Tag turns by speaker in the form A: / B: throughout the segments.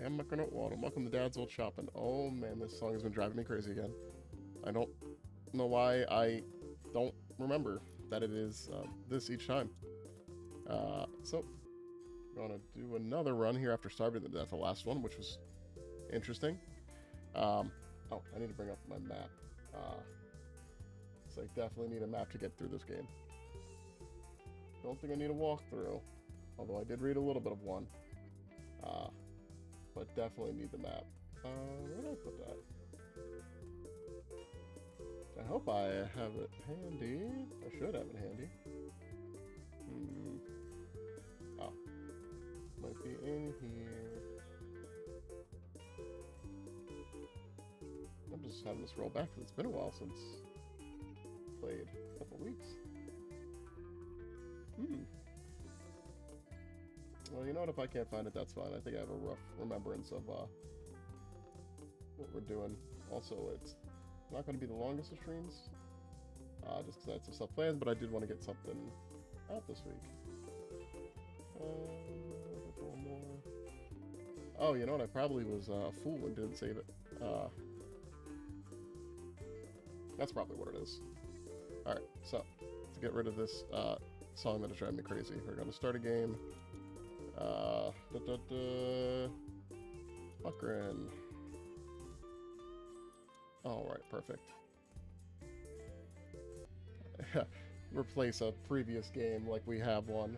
A: am gonna autumn. Welcome to Dad's Old Shopping. Oh man, this song has been driving me crazy again. I don't know why I don't remember that it is this each time. So, gonna do another run here after starving to death, the last one, which was interesting. Oh, I need to bring up my map. So I definitely need a map to get through this game. Don't think I need a walkthrough, although I did read a little bit of one. But definitely need the map. Where did I put that? I hope I have it handy. I should have it handy. Oh. Might be in here. I'm just having this roll back because it's been a while since I played. A couple weeks. Well, you know what? If I can't find it, that's fine. I think I have a rough remembrance of what we're doing. Also, it's not going to be the longest of streams, just because I had some stuff planned, but I did want to get something out this week. One more. Oh, you know what? I probably was a fool and didn't save it. That's probably what it is. Alright, so, to get rid of this song that is driving me crazy, we're going to start a game. Mutgren. Alright, perfect. Replace a previous game like we have one.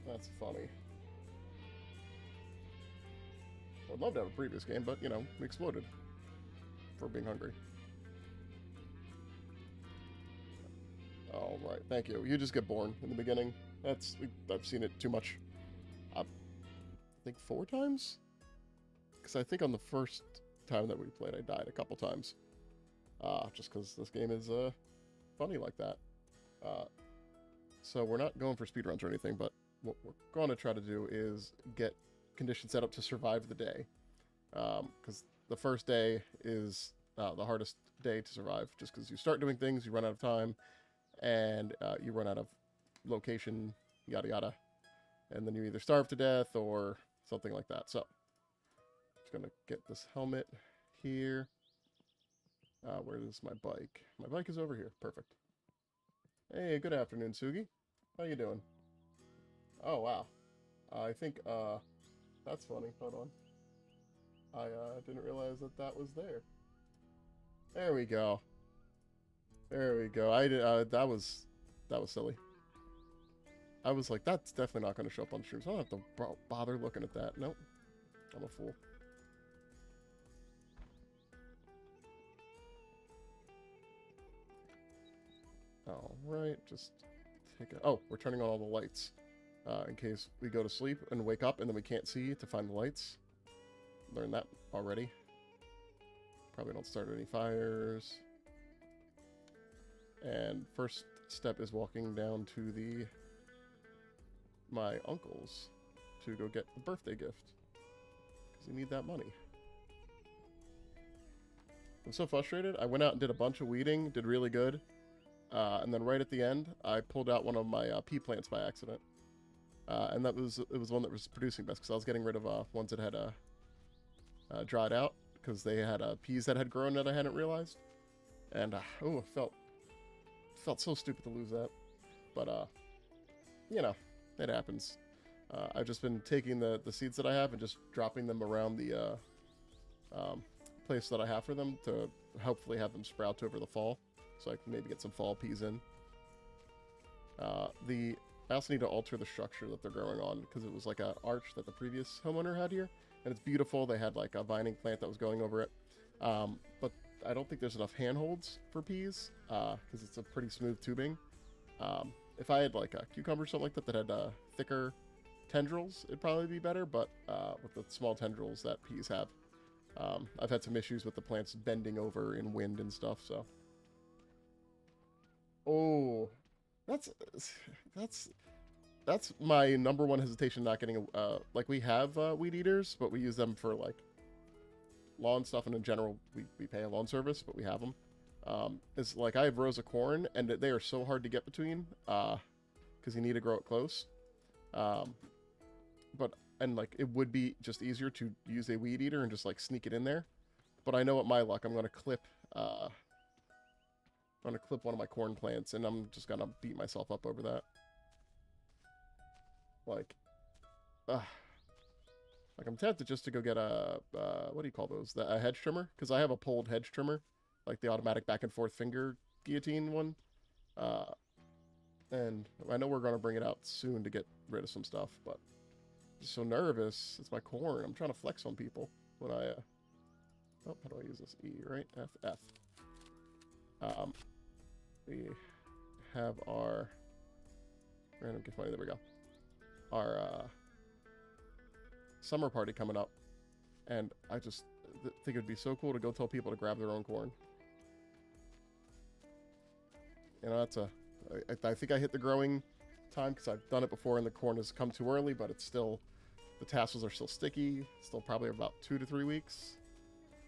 A: That's funny. I'd love to have a previous game, but, you know, we exploded. For being hungry. Alright, thank you. You just get born in the beginning. I've seen it too much. I think 4 times? Because I think on the first time that we played, I died a couple times. Just because this game is funny like that. So we're not going for speedruns or anything, but what we're going to try to do is get conditions set up to survive the day. Because the first day is the hardest day to survive, just because you start doing things, you run out of time, and you run out of location, yada yada, and then you either starve to death or something like that. So, just gonna get this helmet here. Where is my bike? My bike is over here. Perfect. Hey, good afternoon, Sugi. How you doing? Oh wow. I think that's funny. Hold on. I didn't realize that that was there. There we go. There we go. I did. That was silly. I was like, that's definitely not going to show up on stream, so I don't have to bother looking at that. Nope. I'm a fool. All right, just take a... Oh, we're turning on all the lights in case we go to sleep and wake up and then we can't see to find the lights. Learned that already. Probably don't start any fires. And first step is walking down to my uncle's to go get the birthday gift. Because you need that money. I'm so frustrated. I went out and did a bunch of weeding, did really good. And then right at the end, I pulled out one of my pea plants by accident. And it was one that was producing best, because I was getting rid of ones that had dried out, because they had peas that had grown that I hadn't realized. And, oh, it felt so stupid to lose that. But, you know, it happens. I've just been taking the seeds that I have and just dropping them around the place that I have for them to hopefully have them sprout over the fall, so I can maybe get some fall peas in. I also need to alter the structure that they're growing on, because it was like an arch that the previous homeowner had here, and it's beautiful. They had like a vining plant that was going over it, but I don't think there's enough handholds for peas, because it's a pretty smooth tubing. If I had like a cucumber or something like that had thicker tendrils, it'd probably be better, but with the small tendrils that peas have, I've had some issues with the plants bending over in wind and stuff, so. Oh, that's my number one hesitation, not getting like, we have weed eaters, but we use them for like lawn stuff, and in general we pay a lawn service, but we have them. It's like I have rows of corn, and they are so hard to get between, because you need to grow it close. but and like it would be just easier to use a weed eater and just like sneak it in there. But I know with my luck, I'm gonna clip one of my corn plants, and I'm just gonna beat myself up over that. Like, like I'm tempted just to go get a what do you call those? A hedge trimmer, because I have a pulled hedge trimmer, like the automatic back and forth finger guillotine one. And I know we're gonna bring it out soon to get rid of some stuff, but I'm just so nervous. It's my corn. I'm trying to flex on people when I oh, how do I use this? E, right? F. We have our random gift money. There we go. Our summer party coming up, and I just think it would be so cool to go tell people to grab their own corn. You know, that's I think I hit the growing time because I've done it before and the corn has come too early, but it's still, the tassels are still sticky. Still probably about 2 to 3 weeks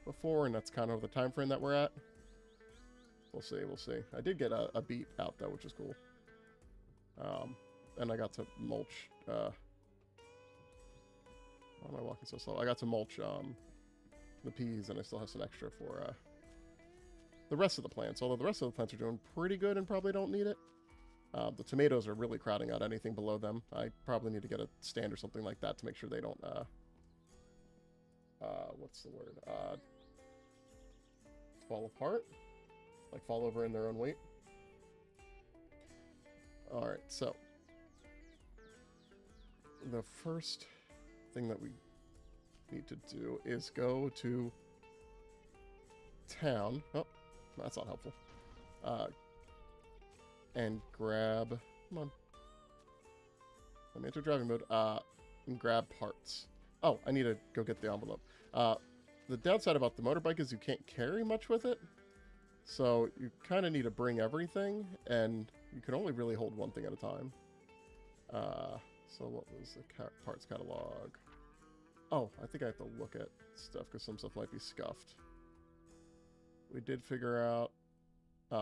A: before, and that's kind of the time frame that we're at. We'll see, we'll see. I did get a beet out though, which is cool. And I got to mulch. Why am I walking so slow? I got to mulch the peas, and I still have some extra for the rest of the plants. Although the rest of the plants are doing pretty good and probably don't need it. The tomatoes are really crowding out anything below them. I probably need to get a stand or something like that to make sure they don't what's the word? Fall apart? Like fall over in their own weight? Alright, so the first thing that we need to do is go to town. Oh, that's not helpful. And grab, come on. Let me enter driving mode. And grab parts. Oh, I need to go get the envelope. The downside about the motorbike is you can't carry much with it. So you kind of need to bring everything, and you can only really hold one thing at a time. So what was the parts catalog? Oh, I think I have to look at stuff because some stuff might be scuffed. We did figure out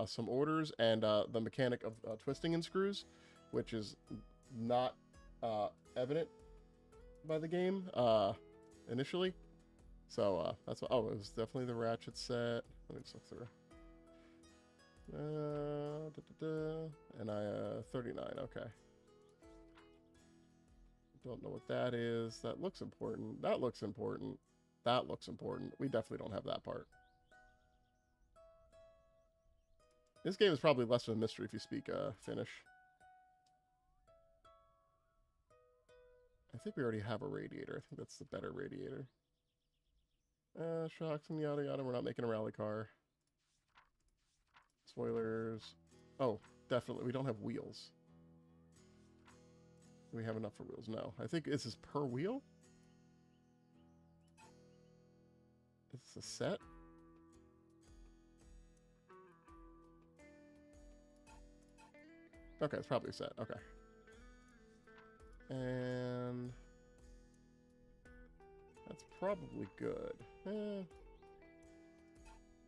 A: some orders and the mechanic of twisting in screws, which is not evident by the game initially. So that's what, oh, it was definitely the ratchet set. Let me just look through. And I 39. Okay. Don't know what that is. That looks important. That looks important. That looks important. We definitely don't have that part. This game is probably less of a mystery if you speak Finnish. I think we already have a radiator. I think that's the better radiator. Shocks and yada yada. We're not making a rally car. Spoilers. Oh, definitely. We don't have wheels. Do we have enough for wheels? No. I think this is per wheel? Is this a set? Okay, it's probably a set. Okay. And that's probably good.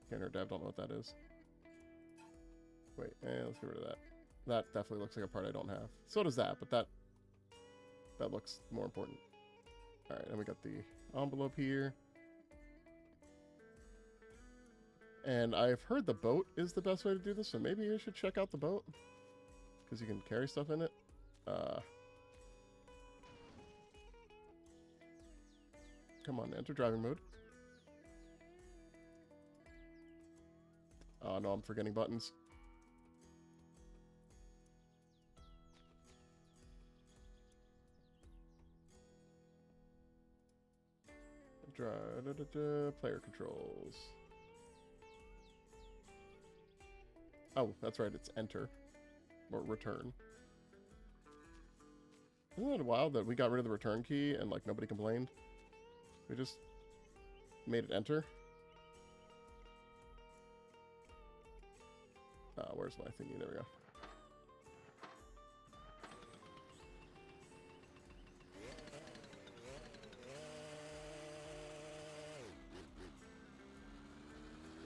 A: Canner dev, don't know what that is. Wait, let's get rid of that. That definitely looks like a part I don't have. So does that, but that looks more important. Alright, and we got the envelope here. And I've heard the boat is the best way to do this, so maybe I should check out the boat. Because you can carry stuff in it. Come on, enter driving mode. Oh no, I'm forgetting buttons. Player controls. Oh, that's right, it's enter. Or return. Isn't it wild that we got rid of the return key and like nobody complained? We just made it enter. Where's my thingy? There we go.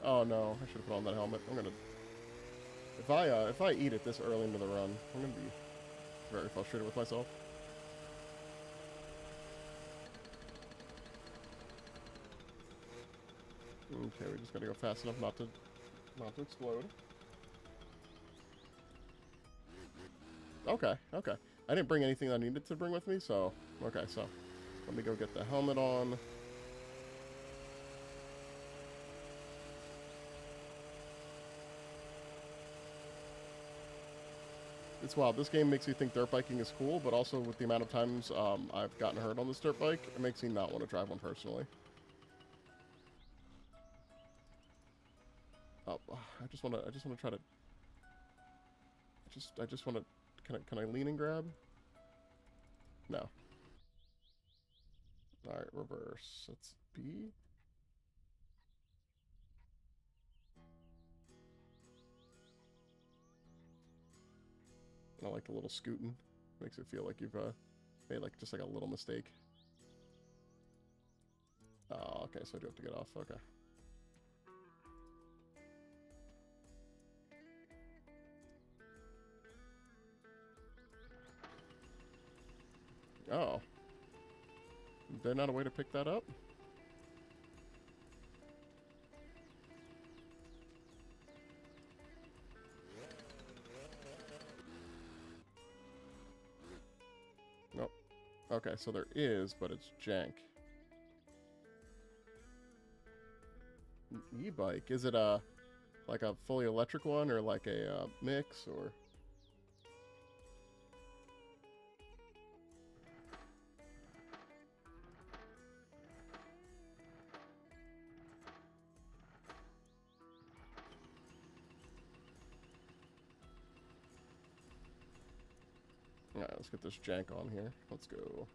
A: Oh no, I should have put on that helmet. I'm gonna... If I eat it this early into the run, I'm gonna be very frustrated with myself. Okay, we just gotta go fast enough not to explode. Okay, okay. I didn't bring anything I needed to bring with me, so... Okay, so... Let me go get the helmet on. It's wild. This game makes you think dirt biking is cool, but also with the amount of times I've gotten hurt on this dirt bike, it makes me not want to drive one personally. Oh, I just want to try to... I just want to... Can I lean and grab? No. Alright, reverse. Let's B. I like the little scooting. Makes it feel like you've made like just like a little mistake. Oh, okay, so I do have to get off. Okay. Oh. Is there not a way to pick that up? Nope. Okay, so there is, but it's jank. An e-bike. Is it a like a fully electric one or like a mix or? Alright, let's get this jank on here. Let's go.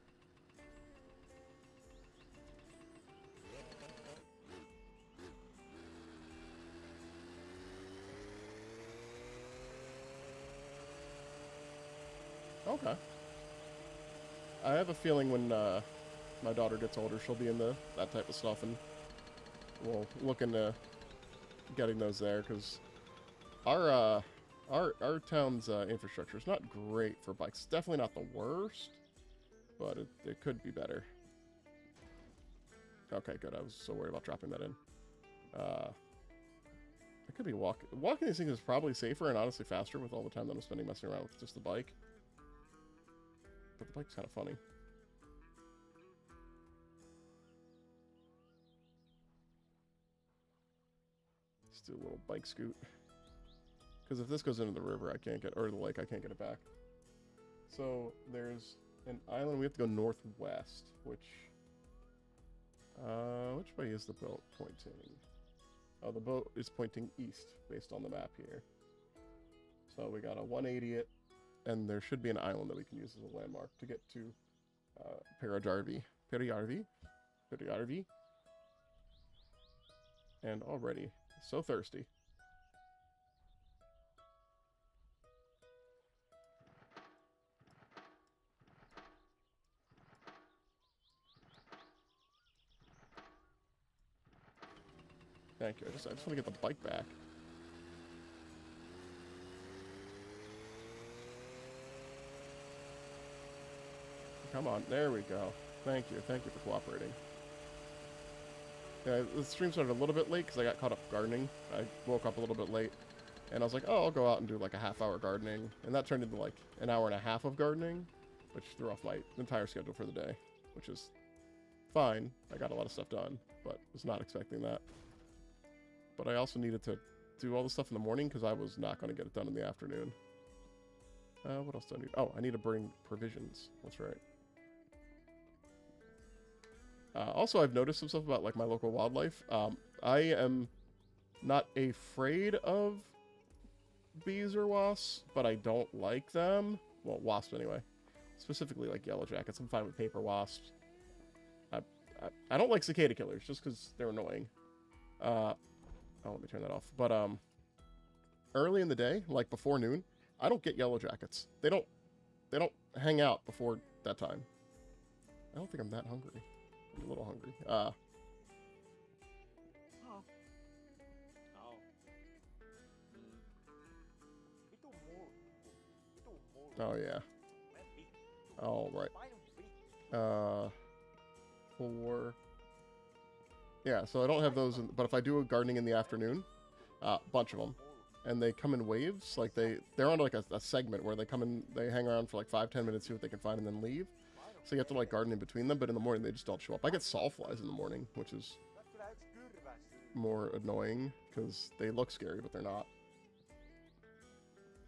A: Okay. I have a feeling when my daughter gets older, she'll be into that type of stuff, and we'll look into getting those there, because our town's infrastructure is not great for bikes. It's definitely not the worst, but it could be better. Okay, good. I was so worried about dropping that in. I could be walking. Walking these things is probably safer and honestly faster with all the time that I'm spending messing around with just the bike. But the bike's kind of funny. Let's do a little bike scoot. Because if this goes into the river, I can't get, or the lake, I can't get it back. So there's an island. We have to go northwest, which way is the boat pointing? Oh, the boat is pointing east based on the map here. So we got a 180 it, and there should be an island that we can use as a landmark to get to Periarvi. And already so thirsty. Thank you. I just want to get the bike back. Come on, there we go. Thank you for cooperating. Yeah, the stream started a little bit late because I got caught up gardening. I woke up a little bit late, and I was like, oh, I'll go out and do like a half-hour gardening, and that turned into like an hour and a half of gardening, which threw off my entire schedule for the day, which is fine. I got a lot of stuff done, but was not expecting that. But I also needed to do all the stuff in the morning because I was not going to get it done in the afternoon. What else do I need? Oh, I need to bring provisions. That's right. Also, I've noticed some stuff about like my local wildlife. I am not afraid of bees or wasps, but I don't like them. Well, wasps anyway. Specifically like yellow jackets. I'm fine with paper wasps. I don't like cicada killers just because they're annoying. Oh, let me turn that off. But early in the day, like before noon, I don't get yellow jackets. They don't hang out before that time. I don't think I'm that hungry. I'm a little hungry. Oh yeah. All right. 4. Yeah, so I don't have those, but if I do a gardening in the afternoon, bunch of them, and they come in waves. Like they're on like a segment where they come in, they hang around for like 5-10 minutes, see what they can find, and then leave. So you have to like garden in between them, but in the morning they just don't show up. I get sawflies in the morning, which is more annoying because they look scary, but they're not.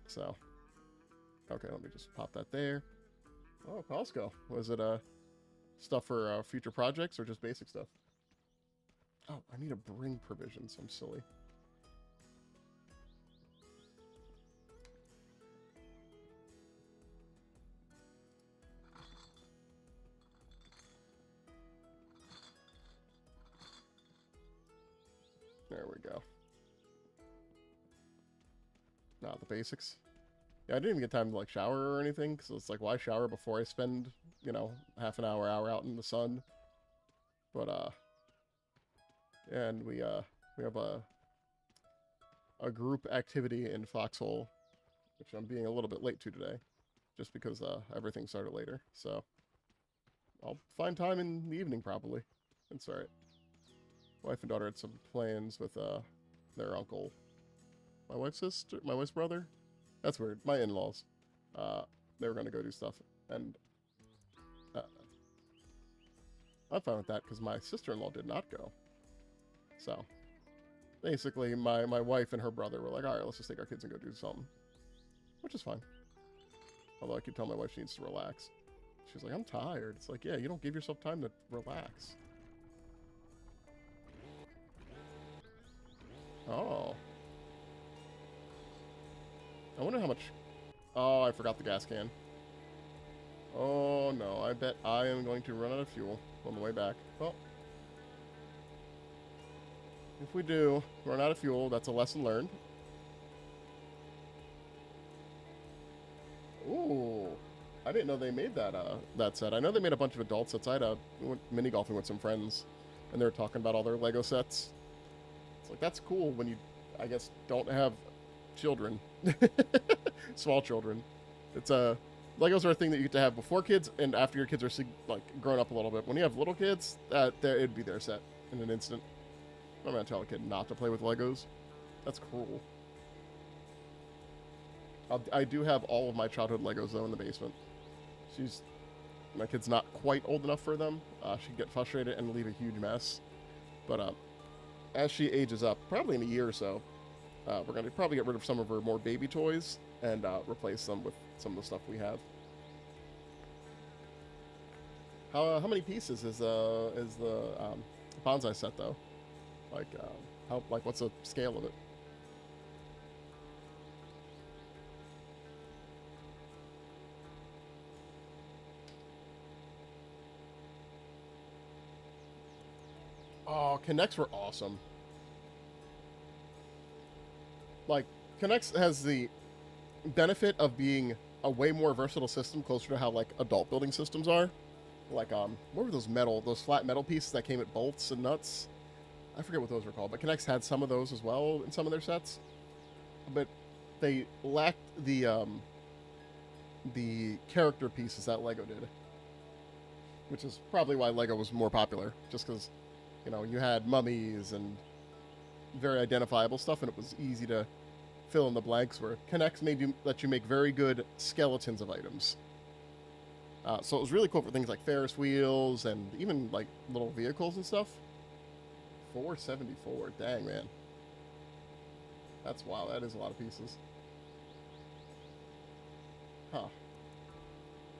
A: So, okay, let me just pop that there. Oh, Costco. Was it stuff for future projects or just basic stuff? Oh, I need to bring provisions. I'm silly. There we go. Not the basics. Yeah, I didn't even get time to like shower or anything, because it's like, why shower before I spend, you know, half an hour out in the sun? But and we have a group activity in Foxhole, which I'm being a little bit late to today, just because everything started later. So I'll find time in the evening probably. It's all right. Wife and daughter had some plans with their uncle. My wife's sister, my wife's brother. That's weird. My in-laws. They were gonna go do stuff, and I'm fine with that because my sister-in-law did not go. So basically, my wife and her brother were like, "All right, let's just take our kids and go do something," which is fine. Although I keep telling my wife she needs to relax. She's like, "I'm tired." It's like, yeah, you don't give yourself time to relax. Oh. I wonder how much... Oh, I forgot the gas can. Oh, no. I bet I am going to run out of fuel on the way back. Well, if we do run out of fuel, that's a lesson learned. Ooh. I didn't know they made that that set. I know they made a bunch of adult sets. We went mini golfing with some friends, and they were talking about all their Lego sets. It's like, that's cool when you, I guess, don't have children. Small children. It's Legos are a thing that you get to have before kids and after your kids are like grown up a little bit. When you have little kids, it'd be their set in an instant. I'm gonna tell a kid not to play with Legos. That's cruel. I do have all of my childhood Legos though in the basement. My kid's not quite old enough for them. She'd get frustrated and leave a huge mess. But as she ages up, probably in a year or so, we're going to probably get rid of some of her more baby toys and replace them with some of the stuff we have. How many pieces is the bonsai set though? Like what's the scale of it? Oh, Connects were awesome. Like, Connects has the benefit of being a way more versatile system, closer to how, like, adult building systems are. Like, what were those flat metal pieces that came at bolts and nuts? I forget what those were called, but Connects had some of those as well in some of their sets. But they lacked the character pieces that Lego did. Which is probably why Lego was more popular, just because, you know, you had mummies and very identifiable stuff, and it was easy to fill in the blanks, where Connects let you make very good skeletons of items. So it was really cool for things like Ferris wheels and even like little vehicles and stuff. 474, dang man. That's wow, that is a lot of pieces. Huh.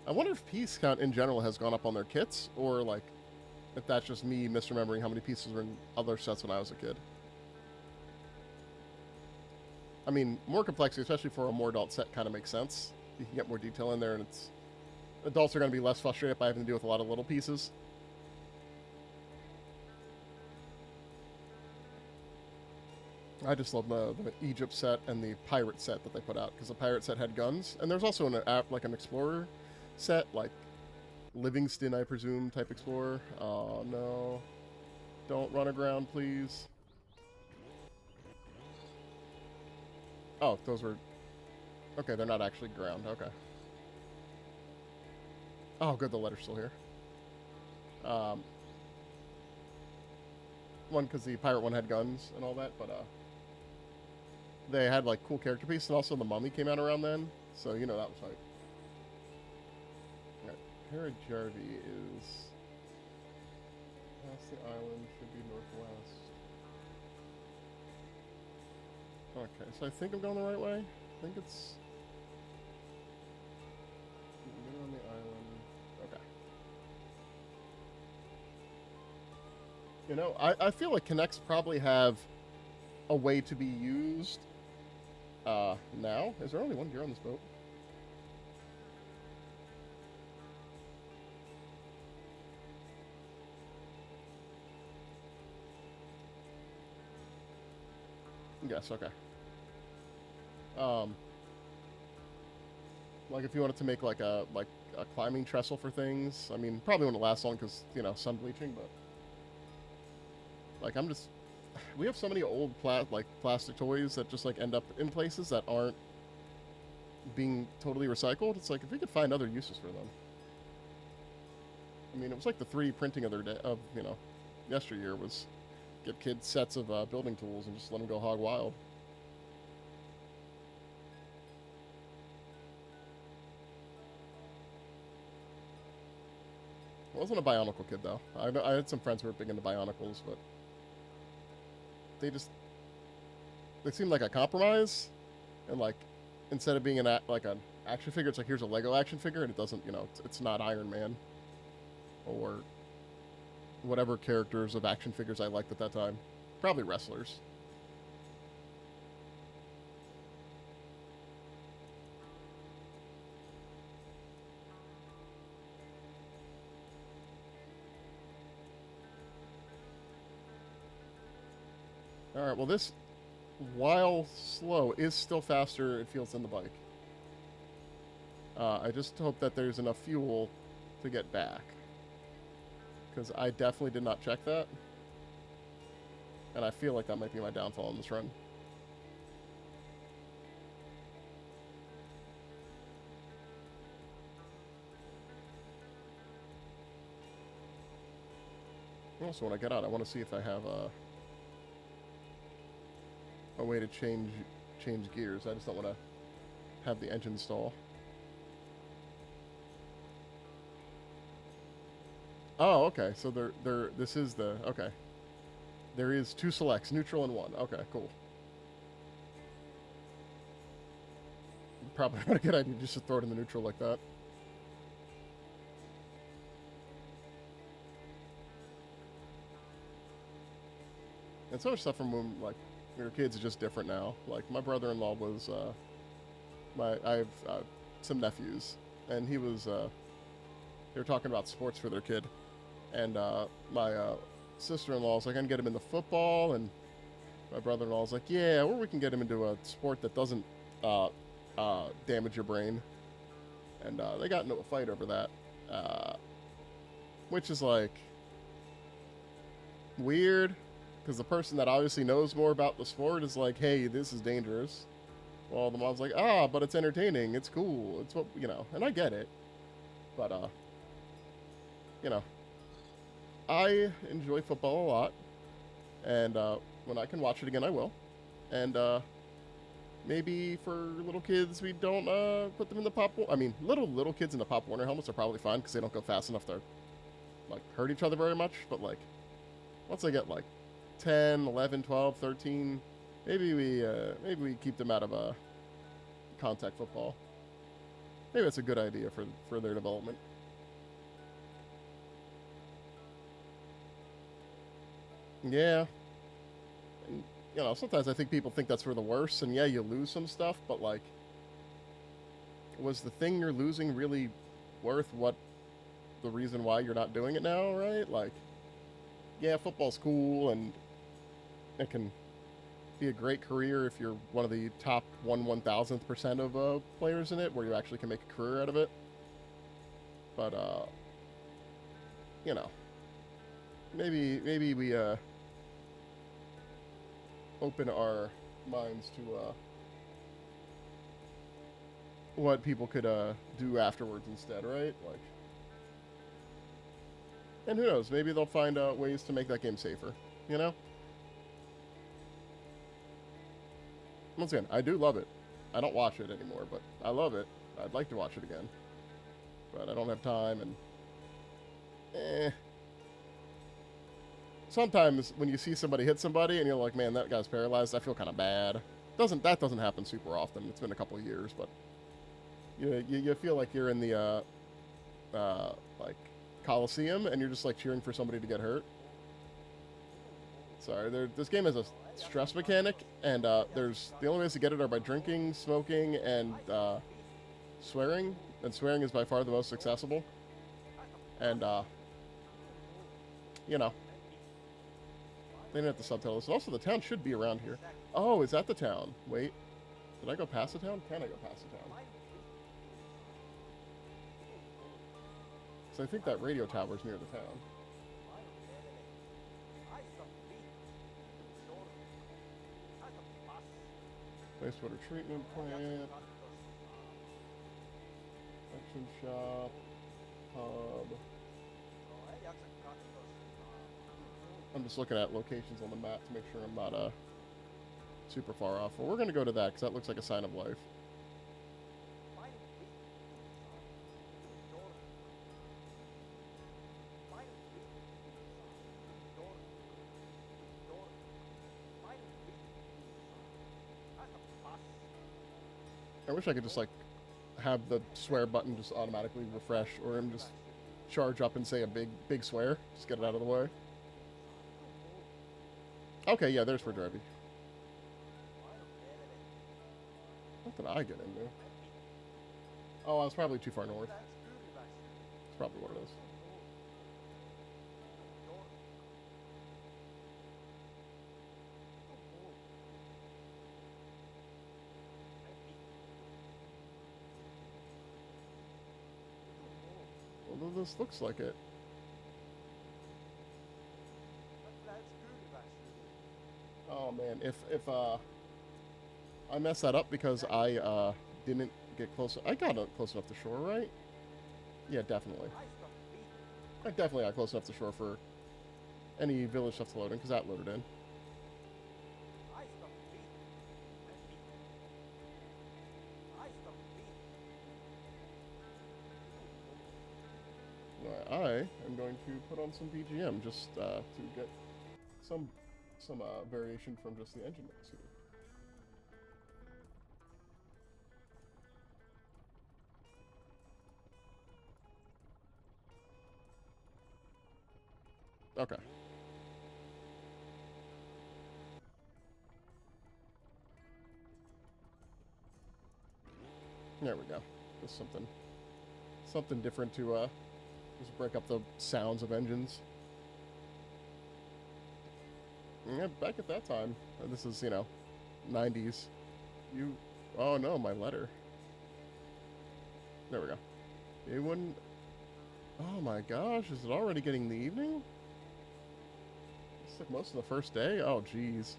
A: I wonder if piece count in general has gone up on their kits, or like if that's just me misremembering how many pieces were in other sets when I was a kid. I mean, more complexity, especially for a more adult set, kind of makes sense. You can get more detail in there, and adults are going to be less frustrated by having to deal with a lot of little pieces. I just love the Egypt set and the pirate set that they put out, because the pirate set had guns, and there's also an explorer set, like Livingston, I presume, type explorer. Oh no. Don't run aground, please. Oh, those were... Okay, they're not actually ground. Okay. Oh, good, the letter's still here. one because the pirate one had guns and all that, but they had like cool character pieces, and also the Mummy came out around then, so you know that was hype. Alright, Hera Jarvi is past the island, should be northwest. Okay, so I think I'm going the right way. I think it's on the island. Okay. You know, I feel like Kinects probably have a way to be used now. Is there only one gear on this boat? Yes, okay. Like if you wanted to make like a climbing trestle for things, I mean, probably wouldn't last long because, you know, sun bleaching, but like we have so many old plastic toys that just like end up in places that aren't being totally recycled. It's like if we could find other uses for them. I mean, it was like the 3D printing of you know, yesteryear was give kids sets of building tools and just let them go hog wild. I wasn't a Bionicle kid though. I had some friends who were big into Bionicles, but they seemed like a compromise, and like instead of being an action figure, it's like here's a Lego action figure, and it doesn't, you know, it's not Iron Man or whatever characters of action figures I liked at that time. Probably wrestlers. Alright, well this, while slow, is still faster, it feels, than the bike. I just hope that there's enough fuel to get back. Because I definitely did not check that. And I feel like that might be my downfall in this run. Also, when I get out, I want to see if I have a way to change gears. I just don't want to have the engine stall. Oh, okay. So this is the, okay. There is 2 selects, neutral and 1. Okay, cool. Probably not a good idea just to throw it in the neutral like that. And so much stuff from when, like, we were kids is just different now. Like, my brother-in-law was, I have some nephews, and he was, they were talking about sports for their kid. And my sister-in-law was like, I can get him into football, and my brother-in-law was like, yeah, or we can get him into a sport that doesn't damage your brain. And they got into a fight over that, which is like weird, because the person that obviously knows more about the sport is like, hey, this is dangerous. Well, the mom's like, but it's entertaining, it's cool, it's what, you know, and I get it, but you know, I enjoy football a lot, and when I can watch it again, I will. And maybe for little kids, we don't put them in the Pop. I mean, little kids in the Pop Warner helmets are probably fine because they don't go fast enough to like hurt each other very much. But like, once they get like 10, 11, 12, 13, maybe we keep them out of contact football. Maybe that's a good idea for their development. Yeah. And, you know, sometimes I think people think that's for the worse, and yeah, you lose some stuff, but like, was the thing you're losing really worth the reason why you're not doing it now, right? Like, yeah, football's cool, and it can be a great career if you're one of the top 1/1000th% of players in it, where you actually can make a career out of it. But, you know, maybe we, open our minds to what people could do afterwards instead, right? Like, And who knows? Maybe they'll find ways to make that game safer. You know? Once again, I do love it. I don't watch it anymore, but I love it. I'd like to watch it again. But I don't have time, and... Sometimes when you see somebody hit somebody and you're like, man, that guy's paralyzed, I feel kind of bad. That doesn't happen super often. It's been a couple of years, but... You feel like you're in the, like, Coliseum, and you're just, like, cheering for somebody to get hurt. Sorry, this game has a stress mechanic, and the only ways to get it are by drinking, smoking, and swearing. And swearing is by far the most accessible. And you know, they didn't have to subtitle this. Also, the town should be around here. Oh, is that the town? Wait, did I go past the town? Can I go past the town? So I think that radio tower's near the town. Wastewater treatment plant. Action shop. Pub. I'm just looking at locations on the map to make sure I'm not super far off. Well, we're going to go to that because that looks like a sign of life. I wish I could just, like, have the swear button just automatically refresh, or him just charge up and say a big swear. Just get it out of the way. Okay, yeah, there's for Derby. What did I get into? Oh, I was probably too far north. That's probably what it is. Although this looks like it. Oh man, if I messed that up because I didn't get close. I got close enough to shore, right? Yeah, definitely. I definitely got close enough to shore for any village stuff to load in, because that loaded in. I am going to put on some BGM just to get some variation from just the engine mix here. Okay. There we go. Just something different to just break up the sounds of engines. Yeah, back at that time, this is, you know, 90s. Oh no, my letter. There we go. It wouldn't. Oh my gosh, is it already getting the evening? It's like most of the first day? Oh jeez.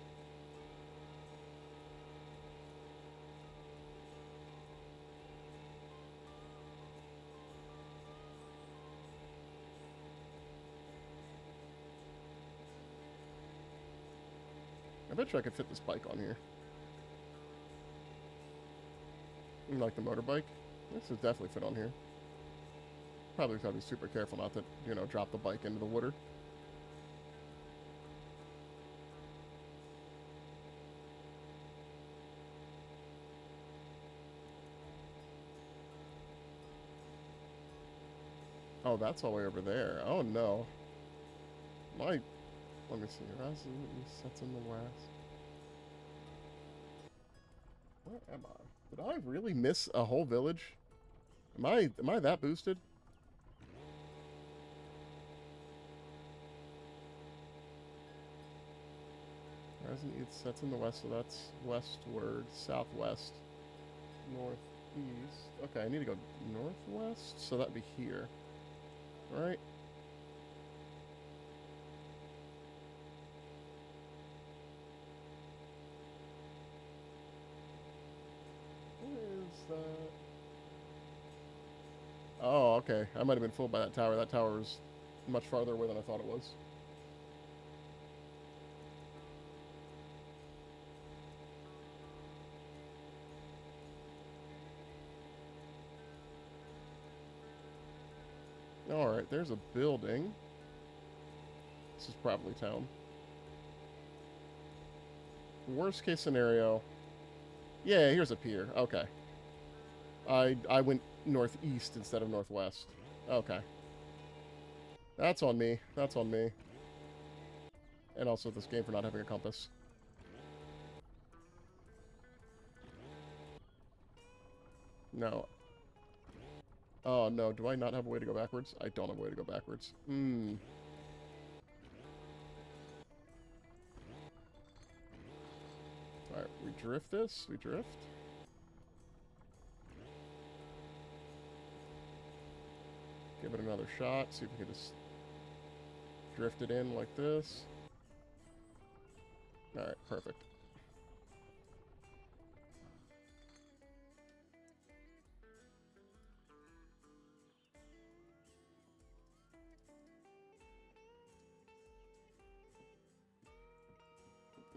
A: I bet you I could fit this bike on here. Like the motorbike. This would definitely fit on here. Probably gotta be super careful not to, you know, drop the bike into the water. Oh, that's all the way over there. Oh no. Let me see. Horizon sets in the west. Where am I? Did I really miss a whole village? Am I that boosted? Horizon east sets in the west, so that's westward, southwest, northeast. Okay, I need to go northwest, so that'd be here. All right. Oh, okay. I might have been fooled by that tower. That tower was much farther away than I thought it was. Alright, there's a building. This is probably town. Worst case scenario. Yeah, here's a pier. Okay. I went northeast instead of northwest. Okay. That's on me. That's on me. And also this game for not having a compass. No. Oh, no. Do I not have a way to go backwards? I don't have a way to go backwards. Hmm. Alright, we drift this. We drift. Give it another shot. See if we can just drift it in like this. Alright, perfect.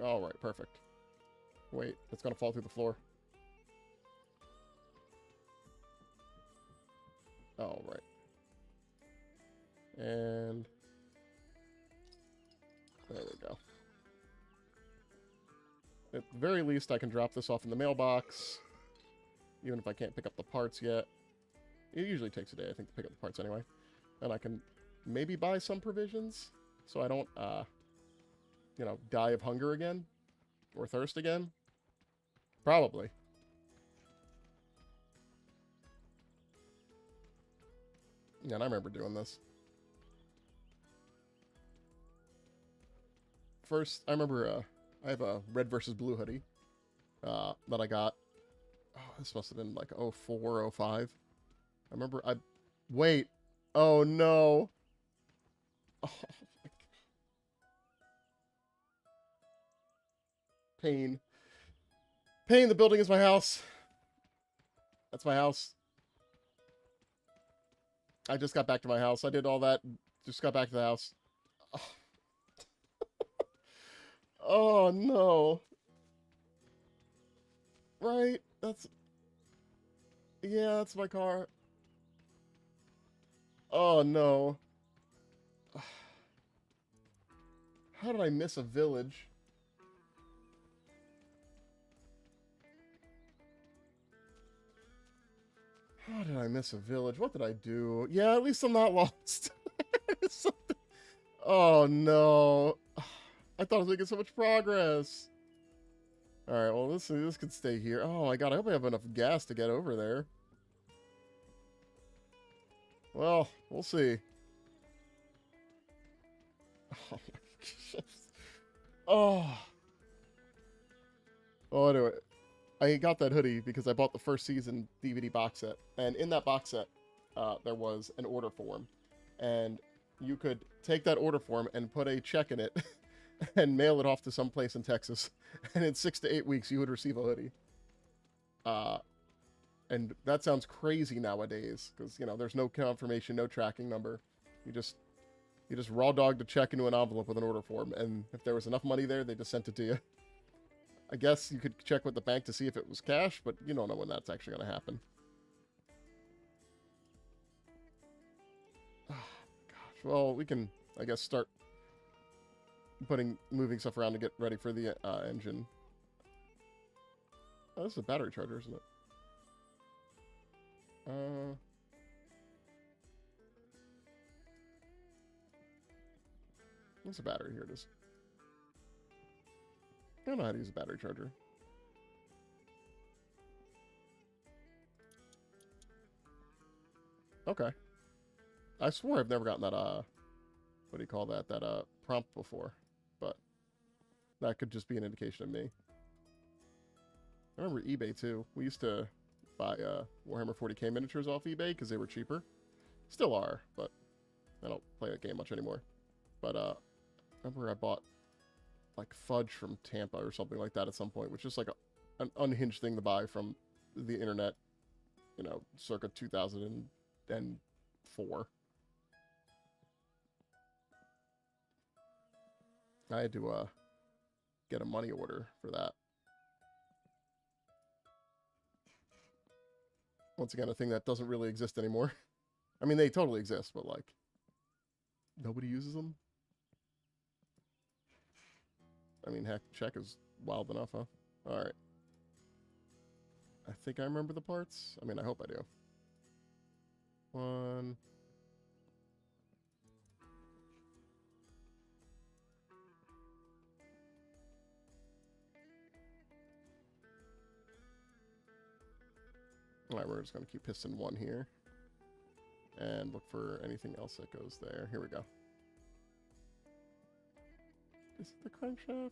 A: Alright, perfect. Wait, it's gonna fall through the floor. Alright. And there we go. At the very least, I can drop this off in the mailbox, even if I can't pick up the parts yet. It usually takes a day, I think, to pick up the parts anyway. And I can maybe buy some provisions, so I don't, you know, die of hunger again, or thirst again. Probably. Yeah, and I remember doing this. First, I remember, I have a red versus blue hoodie, that I got. Oh, this must have been like 04, 05. I remember wait. Oh, no. Oh, pain. Pain, the building is my house. That's my house. I just got back to my house. I did all that. Just got back to the house. Oh, oh no. Right? That's... Yeah, that's my car. Oh no. How did I miss a village? How did I miss a village? What did I do? Yeah, at least I'm not lost. Oh no. I thought I was making so much progress. Alright, well this could stay here. Oh my god, I hope I have enough gas to get over there. Well, we'll see. Oh my gosh. Oh. Oh, anyway. I got that hoodie because I bought the first season DVD box set. And in that box set, there was an order form. And you could take that order form and put a check in it and mail it off to some place in Texas. And in 6 to 8 weeks, you would receive a hoodie. And that sounds crazy nowadays because, you know, there's no confirmation, no tracking number. You just raw dogged a check into an envelope with an order form. And if there was enough money there, they just sent it to you. I guess you could check with the bank to see if it was cash, but you don't know when that's actually going to happen. Oh, gosh. Well, we can, I guess, start moving stuff around to get ready for the engine. Oh, this is a battery charger, isn't it? What's a battery? Here it is. I don't know how to use a battery charger. Okay. I swore I've never gotten that, what do you call that? That, prompt before. But that could just be an indication of me. I remember eBay, too. We used to buy, Warhammer 40k miniatures off eBay because they were cheaper. Still are, but I don't play that game much anymore. But, I remember I bought like fudge from Tampa or something like that at some point, which is like an unhinged thing to buy from the internet, you know, circa 2004. I had to get a money order for that. Once again, a thing that doesn't really exist anymore. I mean, they totally exist, but like, nobody uses them. I mean, heck, check is wild enough, huh? Alright. I think I remember the parts. I mean, I hope I do. 1. Alright, we're just going to keep piston 1 here. And look for anything else that goes there. Here we go. Is it the crankshaft?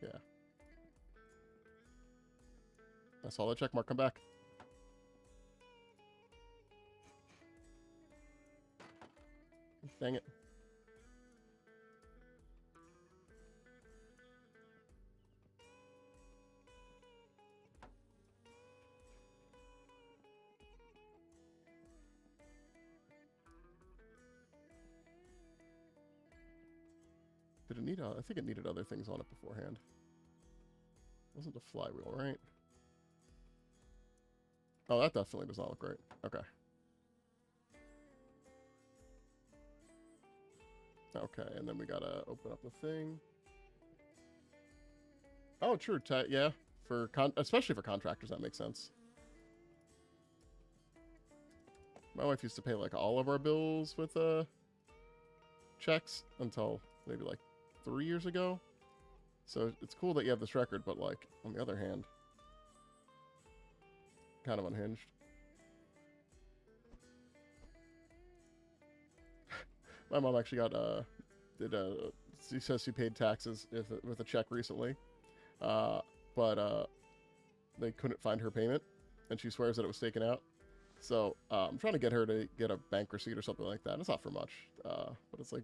A: Yeah. I saw that check mark. Come back. Dang it. Did it need, I think it needed other things on it beforehand. It wasn't the flywheel, right? Oh, that definitely does not look right. Okay. Okay, and then we gotta open up the thing. Oh, true. Yeah, for especially for contractors, that makes sense. My wife used to pay like all of our bills with checks until maybe like 3 years ago. So it's cool that you have this record, but like on the other hand, kind of unhinged. My mom actually got she says she paid taxes with a check recently, but they couldn't find her payment, and she swears that it was taken out. So I'm trying to get her to get a bank receipt or something like that. It's not for much, but it's like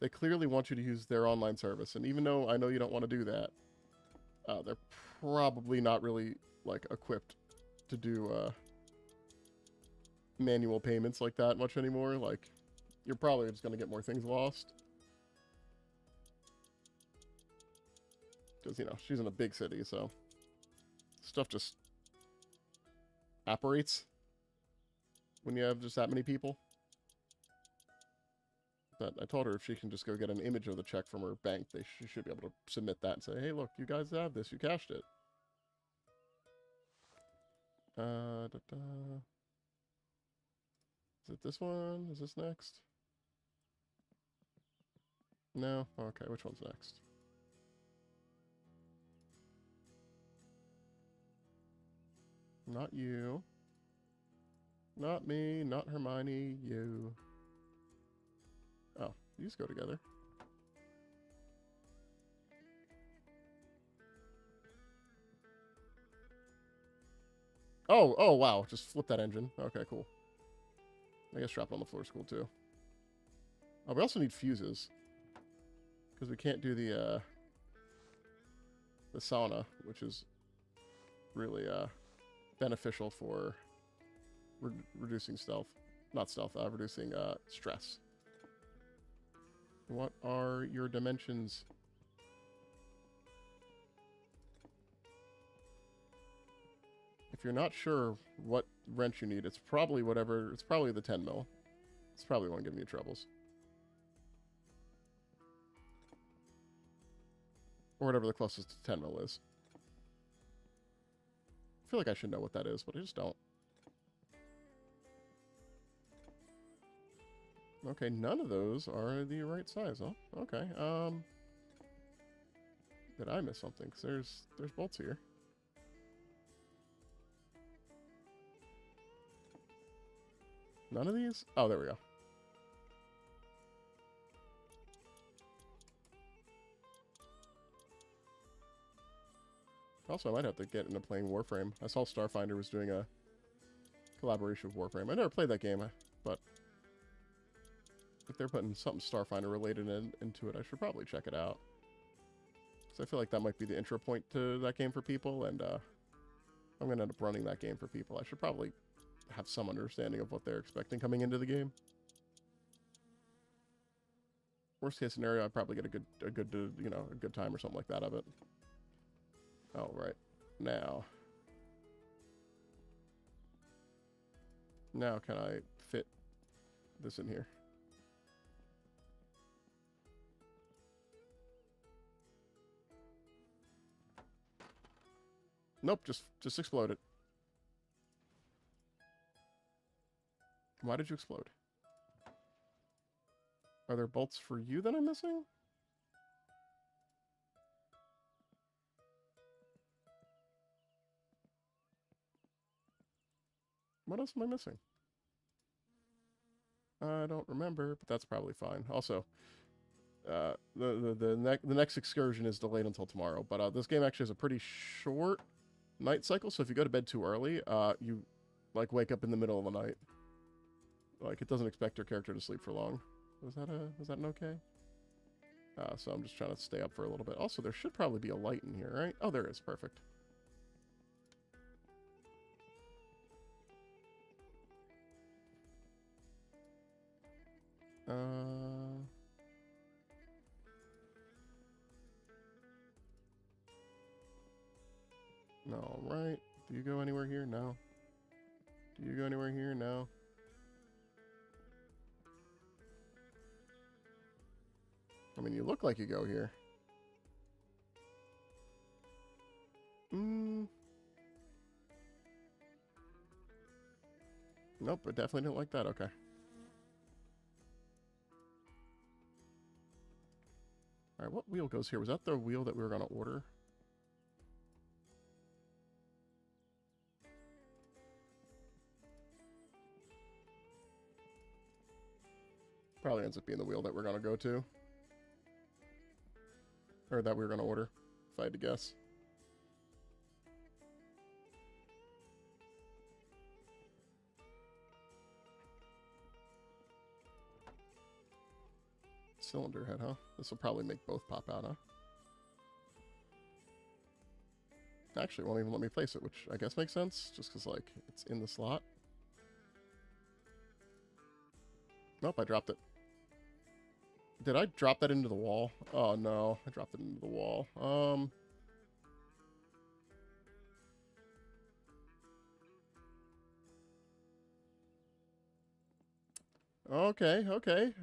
A: they clearly want you to use their online service, and even though I know you don't want to do that, they're probably not really like equipped to do manual payments like that much anymore. Like, you're probably just going to get more things lost. Because, you know, she's in a big city, so stuff just apparates when you have just that many people. But I told her if she can just go get an image of the check from her bank, she should be able to submit that and say, hey, look, you guys have this. You cashed it. Is it this one? Is this next? No? Okay, which one's next? Not you. Not me, not Hermione, you. Oh, these go together. Oh, wow. Just flip that engine. Okay, cool. I guess drop it on the floor is cool, too. Oh, we also need fuses. Because we can't do the sauna, which is really beneficial for reducing stealth. Not stealth, reducing stress. What are your dimensions? If you're not sure what wrench you need, it's probably whatever. It's probably the 10 mil. It's probably one giving you troubles. Or whatever the closest to 10 mil is. I feel like I should know what that is, but I just don't. Okay, none of those are the right size, huh? Okay, did I miss something? Because there's bolts here. None of these? Oh, there we go. Also, I might have to get into playing Warframe. I saw Starfinder was doing a collaboration with Warframe. I never played that game, but if they're putting something Starfinder related into it, I should probably check it out. So I feel like that might be the intro point to that game for people, and I'm going to end up running that game for people. I should probably have some understanding of what they're expecting coming into the game. Worst case scenario, I'd probably get a good time or something like that of it. Oh, right. Now can I fit this in here? Nope, just explode it. Why did you explode? Are there bolts for you that I'm missing? What else am I missing? I don't remember, but that's probably fine. Also, the next excursion is delayed until tomorrow, but this game actually has a pretty short night cycle, so if you go to bed too early, you like wake up in the middle of the night. Like, it doesn't expect your character to sleep for long. Was that an okay? So I'm just trying to stay up for a little bit. Also, there should probably be a light in here, right? Oh, there is. Perfect. All right. Do you go anywhere here? No. Do you go anywhere here? No. I mean, you look like you go here. Nope, I definitely didn't like that. Okay. Alright, what wheel goes here? Was that the wheel that we were going to order? Probably ends up being the wheel that we're going to go to. Or that we were going to order, if I had to guess. Cylinder head, huh? This will probably make both pop out, huh? Actually, it won't even let me place it, which I guess makes sense, just because, like, it's in the slot. Nope, I dropped it. Did I drop that into the wall? Oh, no. I dropped it into the wall. Okay, okay.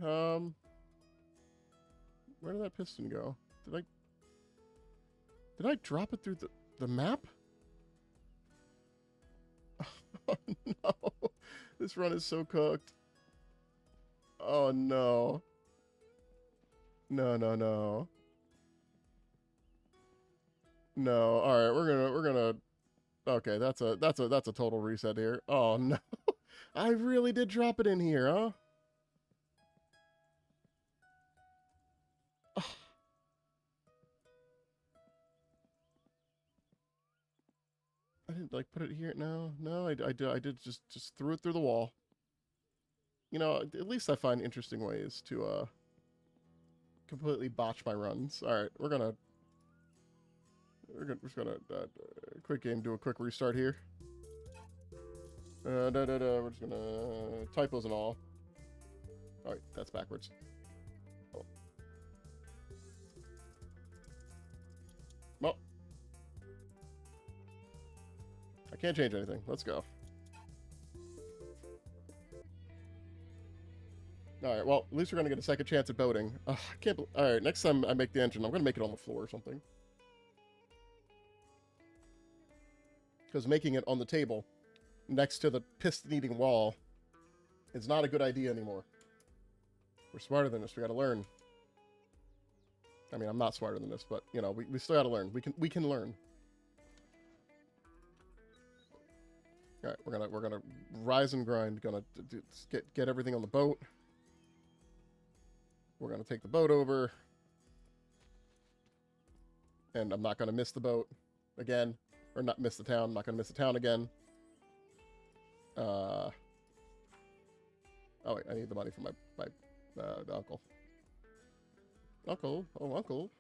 A: Where did that piston go? Did I drop it through the map? Oh, no. This run is so cooked. Oh, no. No, no, no. No. All right, we're gonna. Okay, that's a total reset here. Oh no, I really did drop it in here, huh? I didn't like put it here. No, no, I did just threw it through the wall. You know, at least I find interesting ways to completely botch my runs. All right, we're just gonna quick game, do a quick restart here. We're just gonna typos and all. All right, that's backwards. Oh. Well, I can't change anything. Let's go. Alright, well, at least we're going to get a second chance at boating. I can't Alright, next time I make the engine, I'm going to make it on the floor or something. Because making it on the table, next to the piston-eating wall, is not a good idea anymore. We're smarter than this. We got to learn. I mean, I'm not smarter than this, but, you know, we still got to learn. We can learn. Alright, we're gonna rise and grind. Gonna get everything on the boat. We're going to take the boat over. And I'm not going to miss the boat again. Or not miss the town. I'm not going to miss the town again. Oh, wait. I need the money from my uncle. Uncle. Oh, uncle.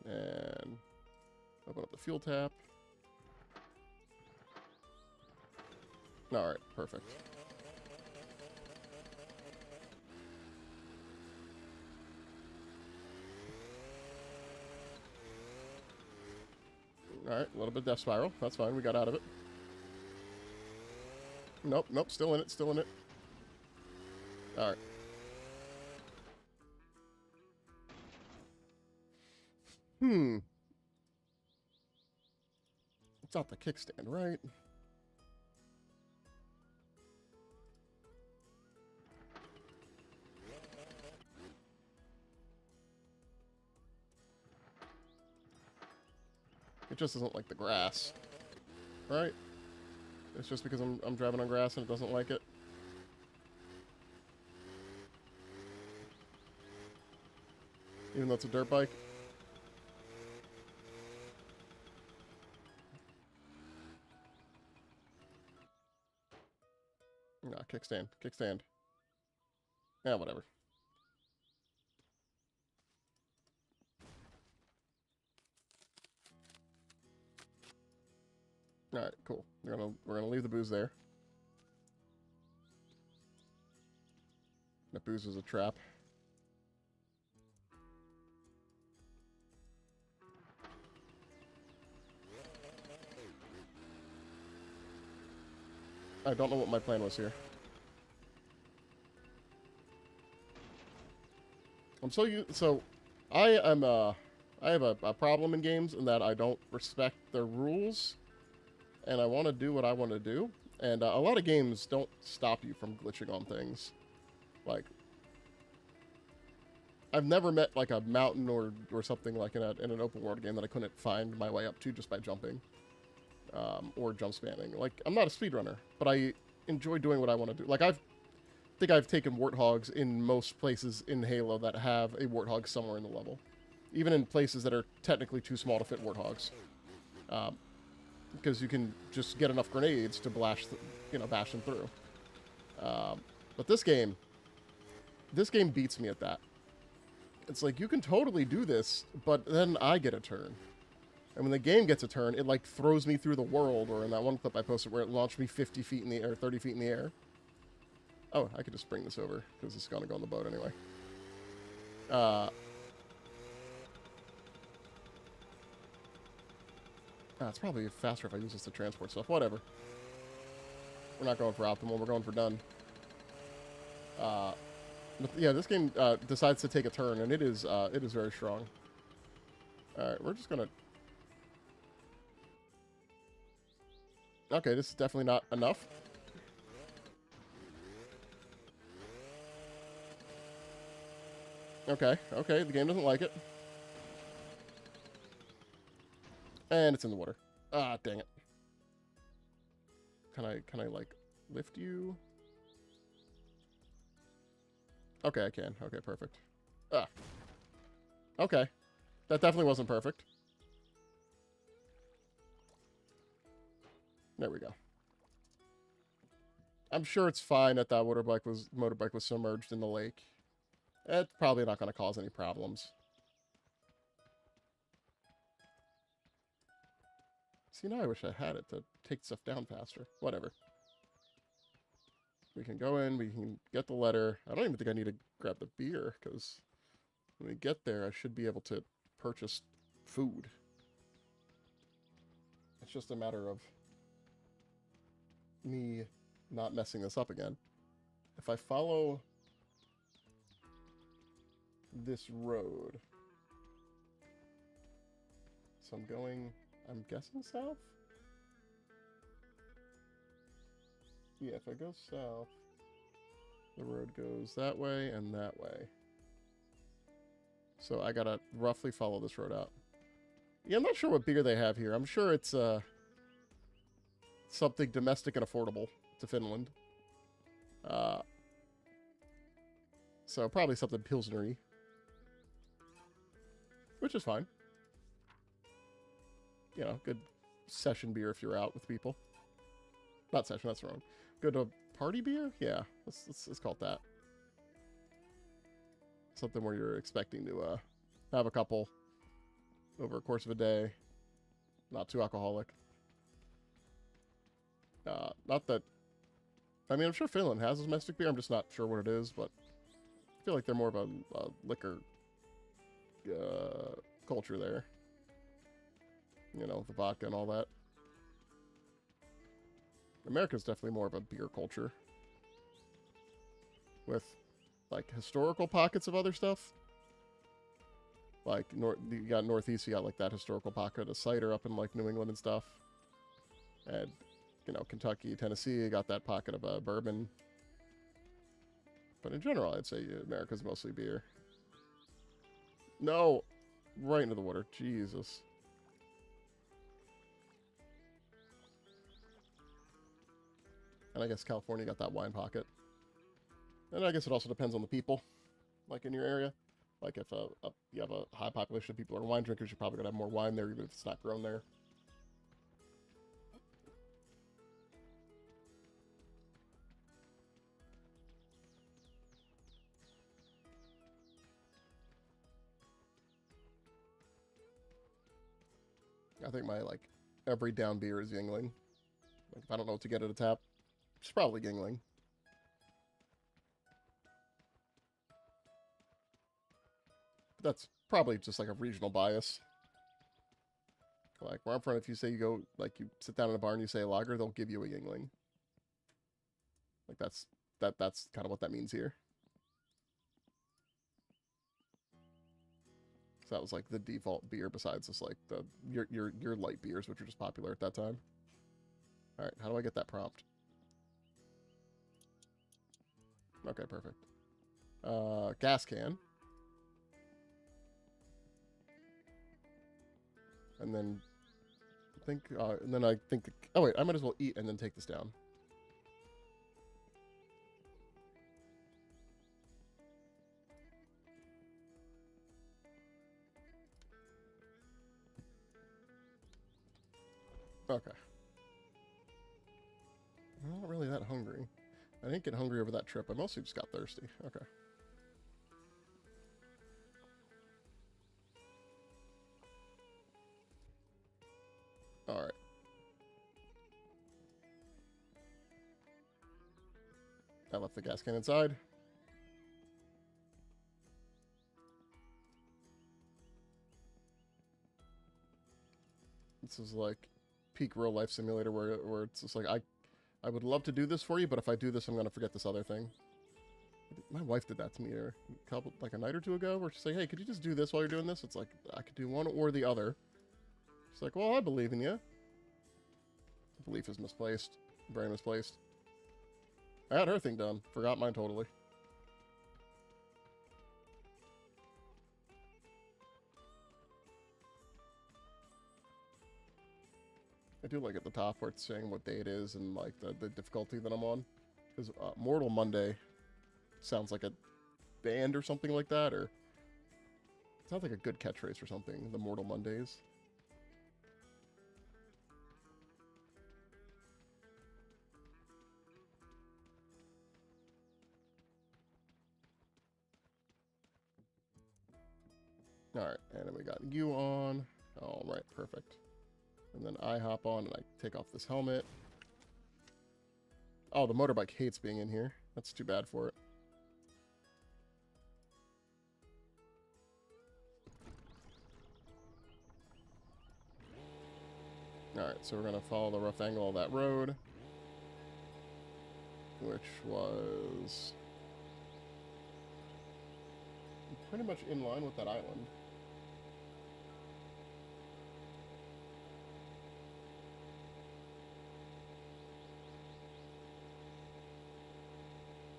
A: And open up the fuel tap. Alright, perfect. Alright, a little bit death spiral. That's fine, we got out of it. Nope, nope, still in it, still in it. Alright. It's not the kickstand, right? It just isn't like the grass, right? It's just because I'm driving on grass and it doesn't like it. Even though it's a dirt bike. Nah, kickstand, kickstand. Yeah, whatever. All right, cool. We're gonna leave the booze there. That booze is a trap. I don't know what my plan was here. I have a problem in games in that I don't respect the rules, and I want to do what I want to do. And a lot of games don't stop you from glitching on things. Like, I've never met like a mountain or something like in an open world game that I couldn't find my way up to just by jumping, or jump spamming. Like, I'm not a speedrunner, but I enjoy doing what I want to do. Like, I think I've taken warthogs in most places in Halo that have a warthog somewhere in the level, even in places that are technically too small to fit warthogs, because you can just get enough grenades to bash them through. But this game beats me at that. It's like, you can totally do this, but then I get a turn. And when the game gets a turn, it like throws me through the world, or in that one clip I posted where it launched me 50 feet in the air, 30 feet in the air. Oh, I could just bring this over, because it's going to go on the boat anyway. It's probably faster if I use this to transport stuff. Whatever. We're not going for optimal, we're going for done. But yeah, this game decides to take a turn, and it is very strong. Alright, we're just gonna... Okay, this is definitely not enough. Okay, okay, the game doesn't like it. And it's in the water. Ah, dang it. Can I like lift you? Okay, I can. Okay, perfect. Ah. Okay. That definitely wasn't perfect. There we go. I'm sure it's fine that motorbike was submerged in the lake. It's probably not going to cause any problems. See, now I wish I had it to take stuff down faster. Whatever. We can go in, we can get the letter. I don't even think I need to grab the beer, because when we get there, I should be able to purchase food. It's just a matter of me not messing this up again. If I follow this road, so I'm guessing south? Yeah, if I go south, the road goes that way and that way. So I gotta roughly follow this road out. Yeah, I'm not sure what beer they have here. I'm sure it's something domestic and affordable to Finland. So probably something Pilsnery. Which is fine. You know, good session beer if you're out with people. Not session, that's wrong. Good party beer? Yeah, let's call it that. Something where you're expecting to have a couple over a course of a day. Not too alcoholic. Not that I mean, I'm sure Finland has domestic beer. I'm just not sure what it is, but I feel like they're more of a liquor culture there. You know, the vodka and all that. America's definitely more of a beer culture. With, like, historical pockets of other stuff. Like, you got Northeast, you got, like, that historical pocket of cider up in, like, New England and stuff. And, you know, Kentucky, Tennessee, you got that pocket of bourbon. But in general, I'd say America's mostly beer. No! Right into the water. Jesus. And I guess California got that wine pocket. And I guess it also depends on the people, like in your area. Like if you have a high population of people who are wine drinkers, you're probably going to have more wine there, even if it's not grown there. I think my, like, every down beer is Yingling. Like, if I don't know what to get at a tap, it's probably Yingling. That's probably just like a regional bias. Like where I'm from, if you say you go, like you sit down in a bar and you say a lager, they'll give you a Yingling. Like that's kind of what that means here. So that was like the default beer besides just like the your light beers, which are just popular at that time. All right, how do I get that prompt? Okay, perfect. Gas can. And then I think, oh wait, I might as well eat and then take this down. Okay. I'm not really that hungry. I didn't get hungry over that trip. I mostly just got thirsty. Okay. Alright. I left the gas can inside. This is like peak real life simulator where it's just like, I would love to do this for you, but if I do this, I'm going to forget this other thing. My wife did that to me like a night or two ago, where she's like, hey, could you just do this while you're doing this? It's like, I could do one or the other. She's like, well, I believe in you. Belief is misplaced. Very misplaced. I had her thing done. Forgot mine totally. I do like at the top where it's saying what day it is and like the difficulty that I'm on. Because Mortal Monday sounds like a band or something like that, or it sounds like a good catchphrase or something, the Mortal Mondays. Alright, and then we got you on. Alright, perfect. And then I hop on and I take off this helmet. Oh, the motorbike hates being in here. That's too bad for it. Alright, so we're going to follow the rough angle of that road, which was pretty much in line with that island.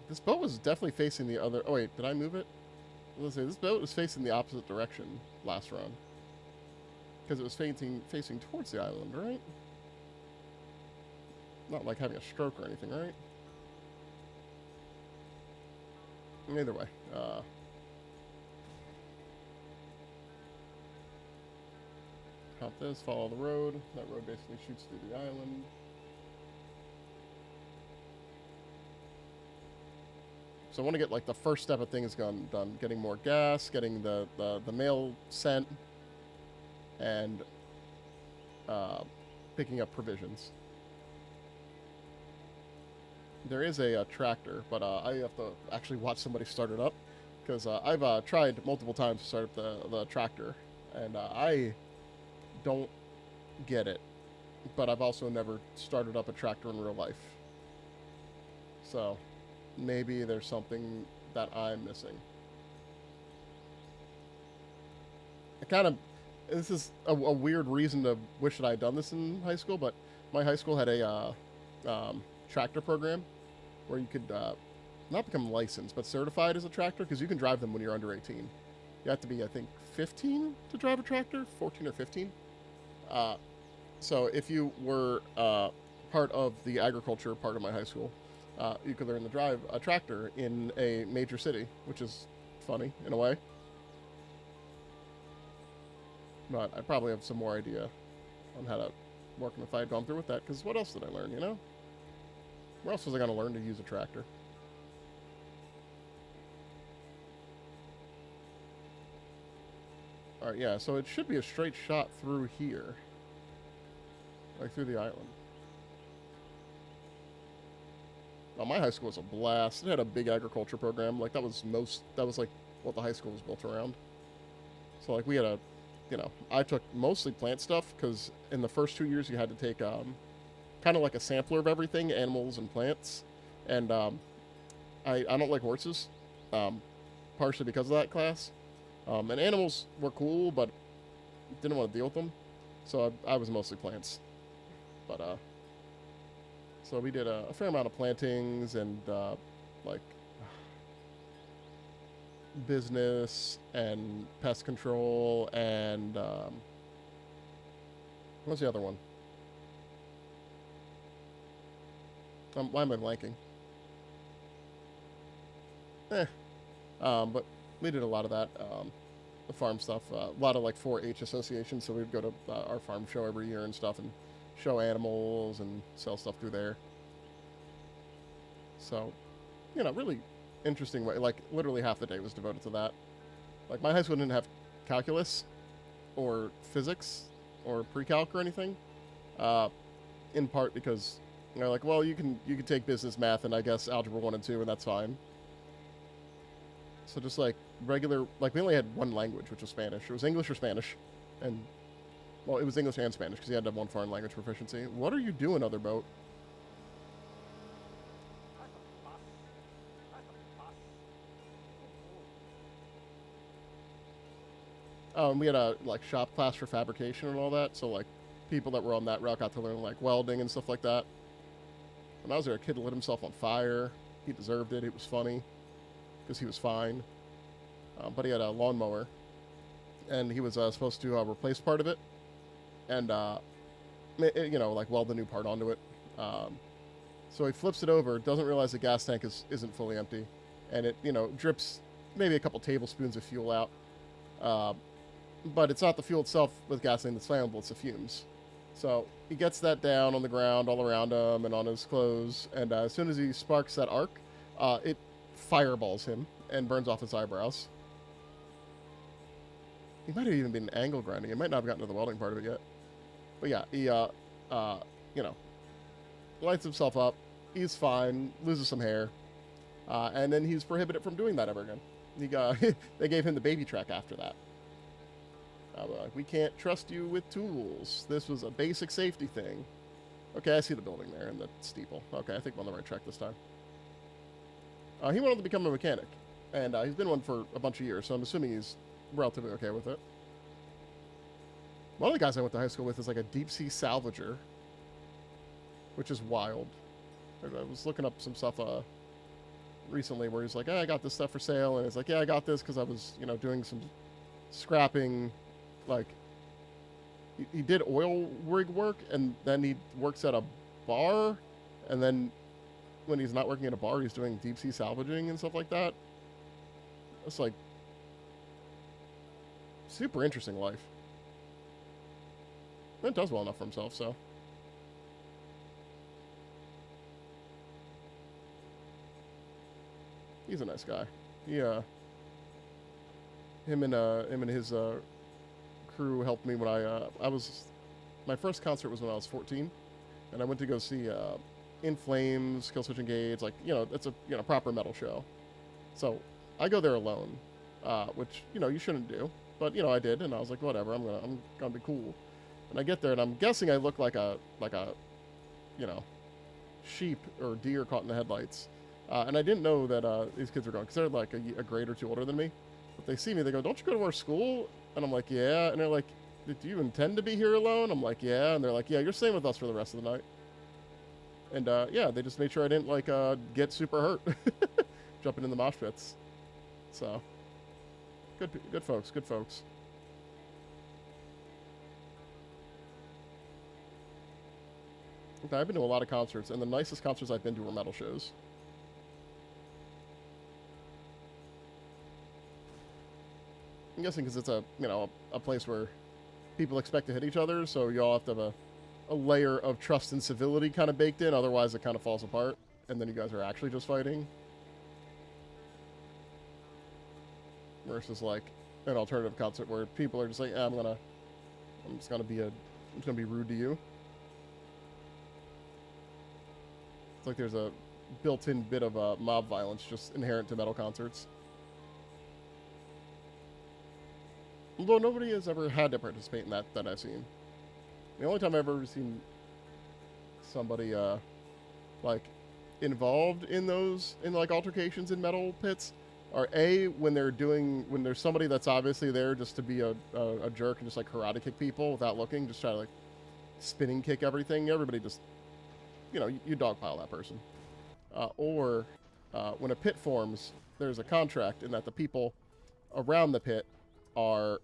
A: This boat was definitely facing the other... Oh, wait, did I move it? Let's say this boat was facing the opposite direction last run. Because it was facing towards the island, right? Not like having a stroke or anything, right? Either way. Hop this, follow the road. That road basically shoots through the island. So I want to get like the first step of things done. Getting more gas, getting the mail sent, and picking up provisions. There is a tractor, but I have to actually watch somebody start it up because I've tried multiple times to start up the tractor, and I don't get it. But I've also never started up a tractor in real life. So maybe there's something that I'm missing. I kind of, this is a weird reason to wish that I had done this in high school, but my high school had a tractor program where you could not become licensed, but certified as a tractor because you can drive them when you're under 18. You have to be, I think, 15 to drive a tractor, 14 or 15. Uh, so if you were part of the agriculture part of my high school, you could learn to drive a tractor in a major city, which is funny in a way. But I probably have some more idea on how to work if I had gone through with that, because what else did I learn, you know? Where else was I going to learn to use a tractor? Alright, yeah, so it should be a straight shot through here. Like through the island. Well, my high school was a blast. It had a big agriculture program. Like, that was like what the high school was built around. So, like, we had I took mostly plant stuff, because in the first 2 years you had to take kind of like a sampler of everything, animals and plants. And I don't like horses, partially because of that class. And animals were cool, but didn't want to deal with them. So I was mostly plants. But, so we did a fair amount of plantings and, like, business and pest control and, what's the other one? Why am I blanking? But we did a lot of that, the farm stuff, a lot of like 4-H associations, so we'd go to our farm show every year and stuff and show animals and sell stuff through there. So, really interesting way. Like, literally half the day was devoted to that. Like, my high school didn't have calculus or physics or pre-calc or anything, in part because like, well, you can take business math and I guess algebra 1 and 2 and that's fine. So just like regular, like, we only had one language, which was Spanish. It was English or Spanish, and well, it was English and Spanish because you had to have one foreign language proficiency. What are you doing, other boat? Oh, and we had a like shop class for fabrication and all that. So like people that were on that route got to learn like welding and stuff like that. When I was there, a kid lit himself on fire. He deserved it. It was funny because he was fine. But he had a lawnmower, and he was supposed to replace part of it, and like weld the new part onto it. So he flips it over, doesn't realize the gas tank isn't fully empty, and it drips maybe a couple tablespoons of fuel out. But it's not the fuel itself with gasoline that's flammable; it's the fumes. So he gets that down on the ground all around him and on his clothes, and as soon as he sparks that arc, it fireballs him and burns off his eyebrows. He might have even been angle grinding. He might not have gotten to the welding part of it yet. But yeah, he, lights himself up. He's fine, loses some hair, and then he's prohibited from doing that ever again. They gave him the baby track after that. Like, we can't trust you with tools. This was a basic safety thing. Okay, I see the building there and the steeple. Okay, I think I'm on the right track this time. He wanted to become a mechanic, and he's been one for a bunch of years, so I'm assuming he's relatively okay with it. One of the guys I went to high school with is like a deep-sea salvager, which is wild. I was looking up some stuff recently where he's like, I got this stuff for sale, and it's like, yeah, I got this because I was, doing some scrapping. Like, he did oil rig work, and then he works at a bar, and then when he's not working at a bar, he's doing deep-sea salvaging and stuff like that. It's like super interesting life. And does well enough for himself, so. He's a nice guy. Him and his crew helped me when my first concert was when I was 14, and I went to go see In Flames, Killswitch Engage, like, you know, it's a, you know, proper metal show. So I go there alone, which, you know, you shouldn't do. But, you know, I did, and I was like, whatever, I'm gonna be cool. And I get there, and I'm guessing I look like a, you know, sheep or deer caught in the headlights. And I didn't know that these kids were going, because they're like a grade or two older than me. But they see me, they go, don't you go to our school? And I'm like, yeah. And they're like, do you intend to be here alone? I'm like, yeah. And they're like, yeah, you're staying with us for the rest of the night. And yeah, they just made sure I didn't like get super hurt jumping in the mosh pits. So good folks, good folks. I've been to a lot of concerts, and the nicest concerts I've been to were metal shows. I'm guessing because it's a, you know, a place where people expect to hit each other, so you all have to have a layer of trust and civility kind of baked in, otherwise it kind of falls apart, and then you guys are actually just fighting. Versus like an alternative concert where people are just like, I'm just gonna be rude to you. It's like there's a built-in bit of mob violence just inherent to metal concerts. Although nobody has ever had to participate in that I've seen. The only time I've ever seen somebody like involved in those like altercations in metal pits are when there's somebody that's obviously there just to be a jerk and just like karate kick people without looking, just try to like spinning kick everything. Everybody just, you know, you dogpile that person. Or when a pit forms, there's a contract in that the people around the pit are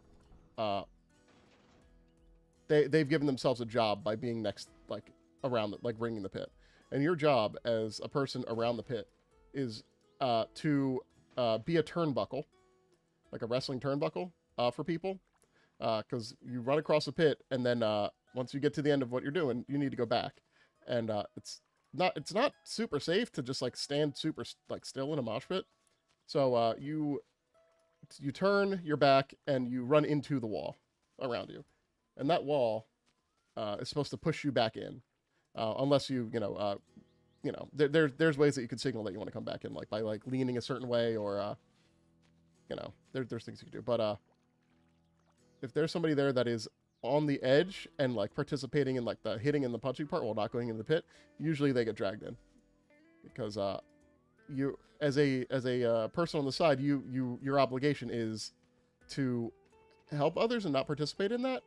A: they've given themselves a job by being next, like around like ringing the pit, and your job as a person around the pit is to be a turnbuckle, like a wrestling turnbuckle for people, because you run across the pit, and then once you get to the end of what you're doing, you need to go back, and it's not super safe to just like stand super like still in a mosh pit, so you turn your back and you run into the wall around you, and that wall is supposed to push you back in, unless there's ways that you can signal that you want to come back in, like by like leaning a certain way, or there's things you can do. But if there's somebody there that is on the edge and like participating in like the hitting and the punching part while not going in the pit, usually they get dragged in, because you as a person on the side, your obligation is to help others and not participate in that.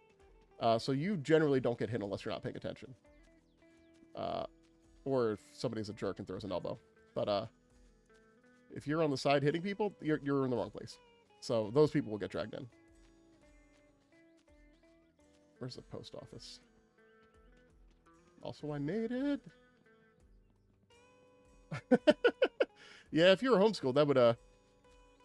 A: So you generally don't get hit unless you're not paying attention, or if somebody's a jerk and throws an elbow. But if you're on the side hitting people, you're in the wrong place. So those people will get dragged in. Where's the post office? Also, I made it. Yeah, if you were homeschooled, that would I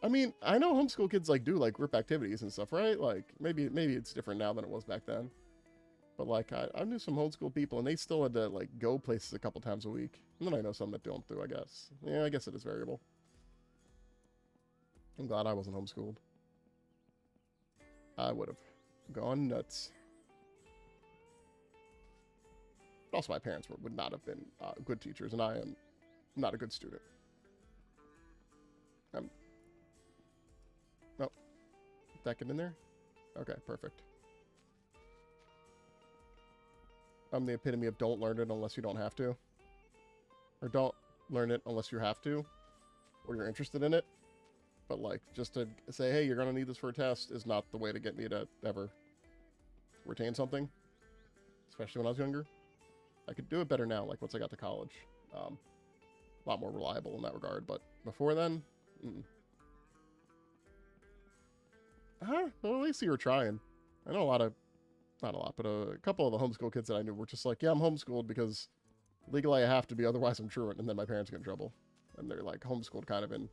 A: mean, I know homeschool kids like do like group activities and stuff, right? Like maybe it's different now than it was back then. But like I knew some homeschool people, and they still had to like go places a couple times a week. And then I know some that don't do, I guess. Yeah, I guess it is variable. I'm glad I wasn't homeschooled. I would have gone nuts. But also, my parents would not have been good teachers, and I am not a good student. Oh, that get in there? Okay, perfect. I'm the epitome of don't learn it unless you don't have to. Or don't learn it unless you have to, or you're interested in it. But like, just to say, hey, you're going to need this for a test is not the way to get me to ever retain something. Especially when I was younger. I could do it better now, like once I got to college. A lot more reliable in that regard, but before then, well, at least you were trying. I know not a lot, but a couple of the homeschool kids that I knew were just like, yeah, I'm homeschooled because legally I have to be, otherwise I'm truant, and then my parents get in trouble. And they're like homeschooled kind of in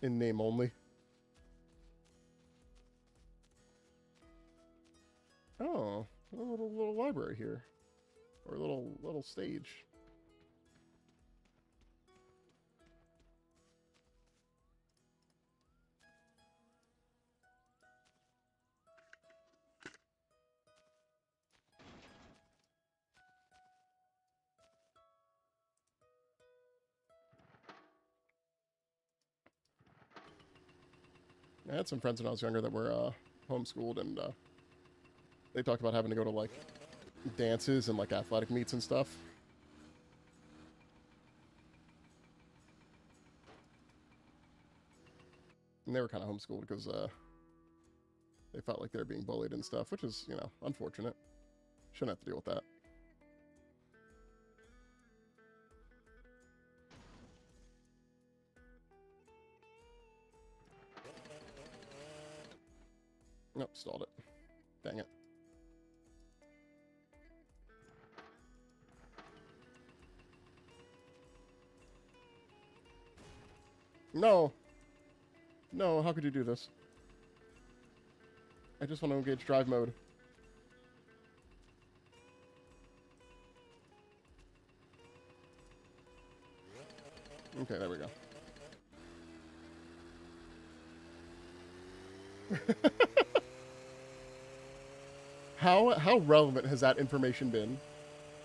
A: name only. Oh, a little library here. Or a little stage. I had some friends when I was younger that were homeschooled, and they talked about having to go to like dances and like athletic meets and stuff. And they were kind of homeschooled because they felt like they were being bullied and stuff, which is, you know, unfortunate. Shouldn't have to deal with that. Nope, stalled it. Dang it. No! No, how could you do this? I just want to engage drive mode. Okay, there we go. How relevant has that information been?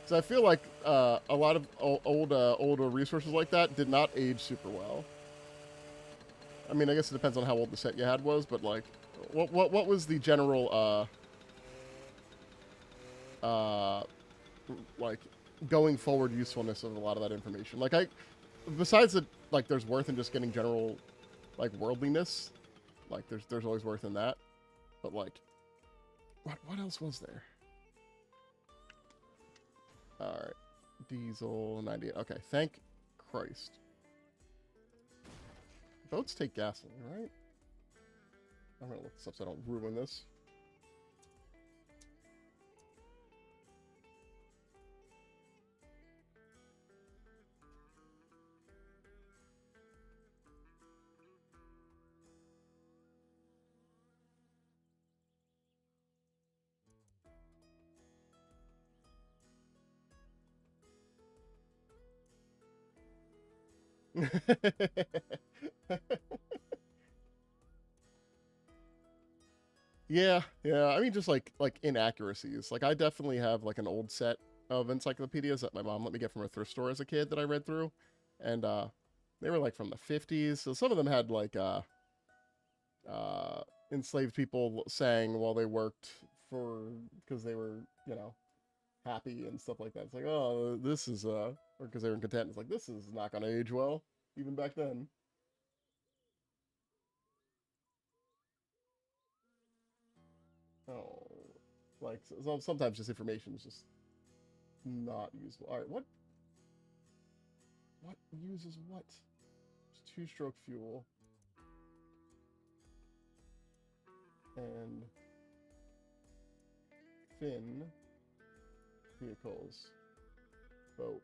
A: Because I feel like a lot of older resources like that did not age super well. I mean, I guess it depends on how old the set you had was, but like, what was the general like going forward usefulness of a lot of that information? Like, besides that, like, there's worth in just getting general like worldliness. Like, there's always worth in that, but like, what else was there? All right, diesel 98. Okay, thank Christ. Boats take gasoline, right? I'm gonna look this up so I don't ruin this. Yeah, yeah. I mean, just like inaccuracies. Like, I definitely have like an old set of encyclopedias that my mom let me get from a thrift store as a kid that I read through, and they were like from the 50s. So some of them had like enslaved people sang while they worked for because they were, you know, happy and stuff like that. It's like, oh, this is or because they were content. It's like, this is not gonna age well even back then. Oh, like, so sometimes this information is just not useful. All right, what uses what? It's two-stroke fuel and thin vehicles, boat.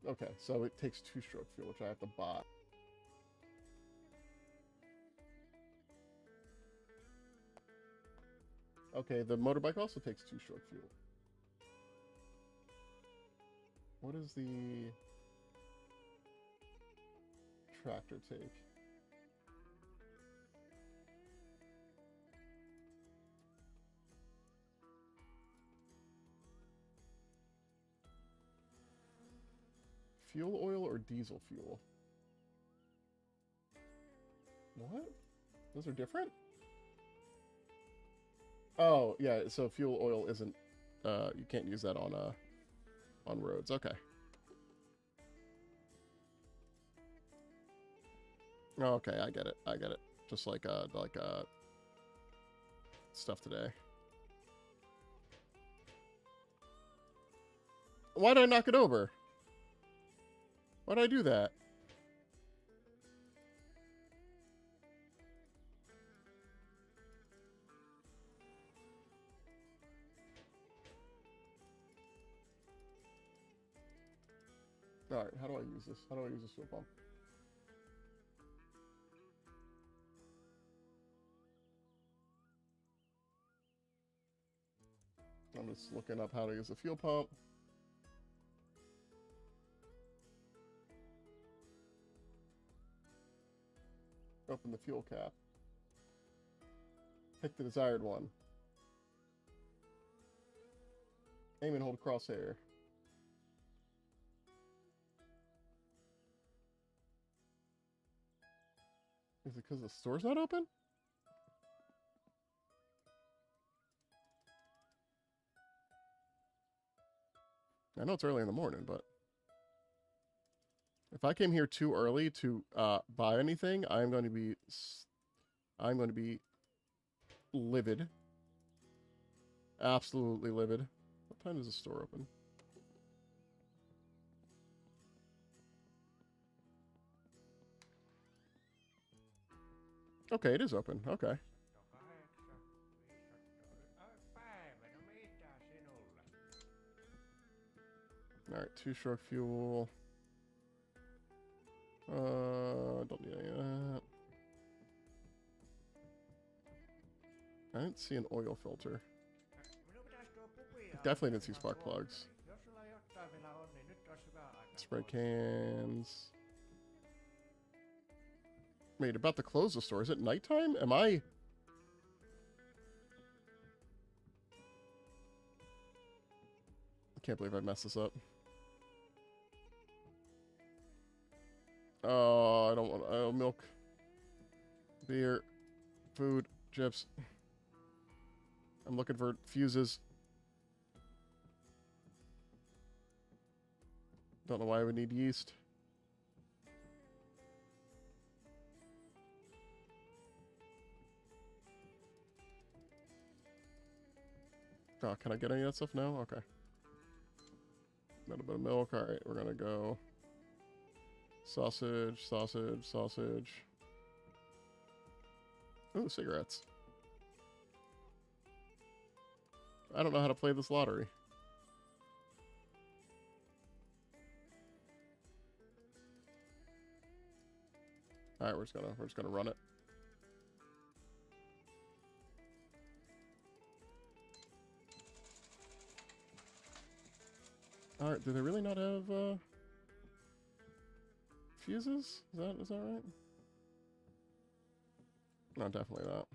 A: Okay, so it takes two-stroke fuel, which I have to buy. Okay, the motorbike also takes two-stroke fuel. What does the tractor take? Fuel oil or diesel fuel? What? Those are different? Oh, yeah, so fuel oil isn't, you can't use that on roads. Okay. Okay, I get it. Just like stuff today. Why did I knock it over? Why did I do that? Alright, how do I use this? How do I use this fuel pump? I'm just looking up how to use a fuel pump. Open the fuel cap. Pick the desired one. Aim and hold crosshair. Is it because the store's not open? I know it's early in the morning, but if I came here too early to buy anything, I'm going to be livid. Absolutely livid. What time does the store open? Okay, it is open. Okay. Alright, 2-stroke fuel. Don't need any of that. I didn't see an oil filter. Definitely didn't see spark plugs. Spray cans. Wait, about to close the store. Is it nighttime? Am I... I can't believe I messed this up. Oh, I don't want... Oh, milk. Beer. Food. Chips. I'm looking for fuses. Don't know why I would need yeast. Oh, can I get any of that stuff now? Okay. A little bit of milk. Alright, we're gonna go... Sausage, sausage, sausage. Ooh, cigarettes. I don't know how to play this lottery. Alright, we're just gonna run it. Alright, do they really not have fuses? Is that right? No, definitely not.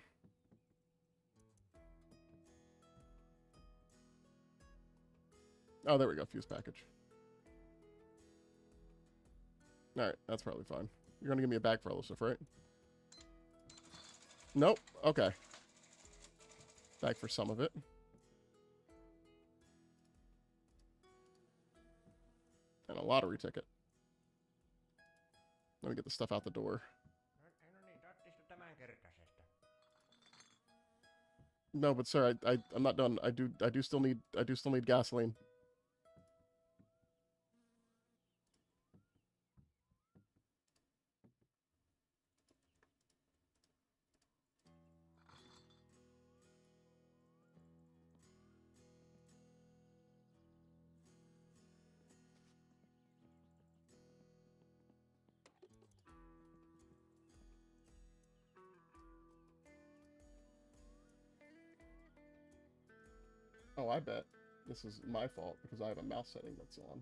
A: Oh, there we go, fuse package. Alright, that's probably fine. You're gonna give me a bag for all this stuff, right? Nope. Okay. Bag for some of it. And a lottery ticket. Let me get the stuff out the door. No, but sir, I'm not done. I do still need gasoline. Oh, I bet this is my fault because I have a mouse setting that's on.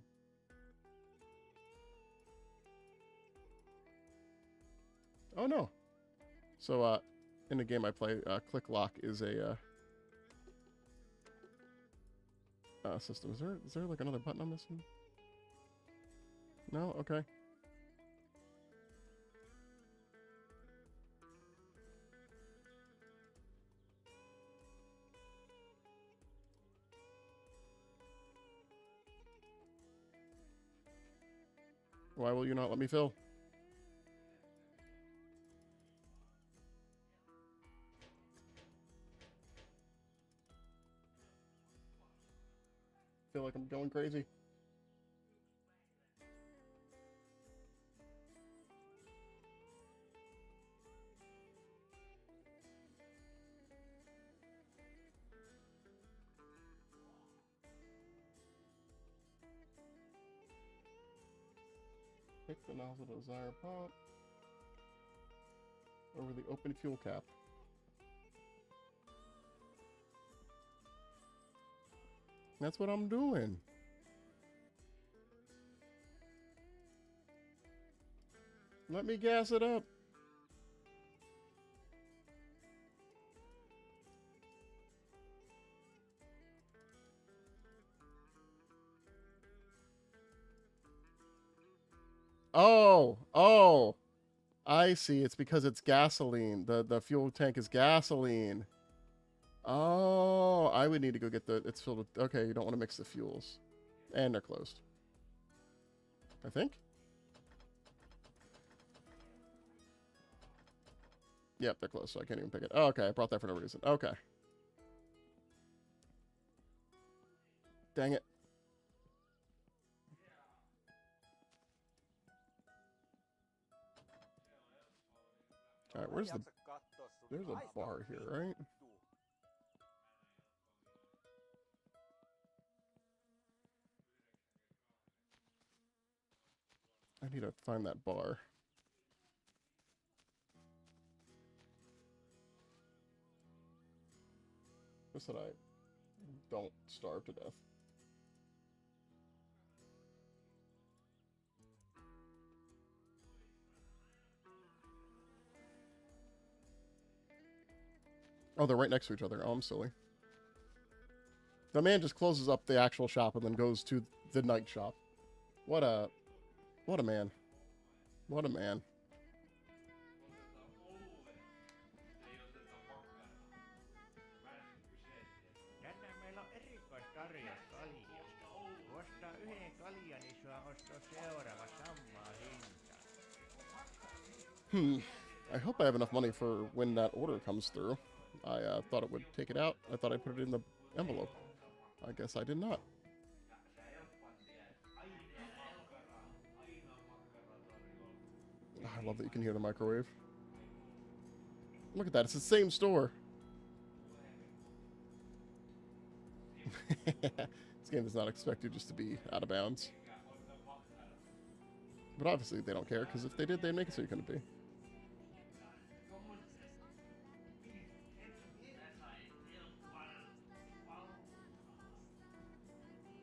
A: Oh no. So in the game I play, click lock is a system. Is there like another button I'm missing? No? Okay. Why will you not let me fill? Feel like I'm going crazy. Pick the nozzle to desired pump over the open fuel cap. That's what I'm doing. Let me gas it up. Oh, oh, I see. It's because it's gasoline. The fuel tank is gasoline. Oh, I would need to go get the... It's filled with... Okay, you don't want to mix the fuels. And they're closed. I think? Yep, they're closed, so I can't even pick it. Oh, okay, I brought that for no reason. Okay. Dang it. Alright, where's the... There's a bar here, right? I need to find that bar. Just that I don't starve to death. Oh, they're right next to each other. Oh, I'm silly. The man just closes up the actual shop and then goes to the night shop. What a man. What a man.
B: Tänään meillä on erikoistarjous kaljasta. Kun ostaa yhden kaljan, niin saa ostaa seuraava samaa hintaa.
A: I hope I have enough money for when that order comes through. I thought it would take it out. I thought I put it in the envelope. I guess I did not. I love that you can hear the microwave. Look at that. It's the same store. This game does not expect you just to be out of bounds. But obviously they don't care, because if they did, they'd make it so you couldn't be.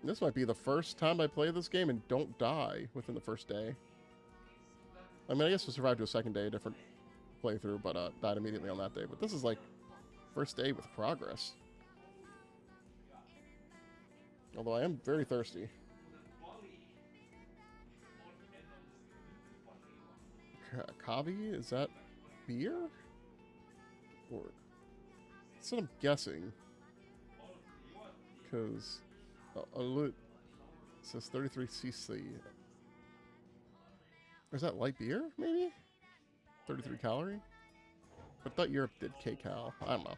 A: This might be the first time I play this game and don't die within the first day. I mean, I guess we survived to a second day, a different playthrough, but died immediately on that day. But this is like first day with progress. Although I am very thirsty. Kavi? Is that beer? Or... That's what I'm guessing. Because... it says 33cc. Or is that light beer, maybe? 33 calorie? I thought Europe did kcal. I don't know.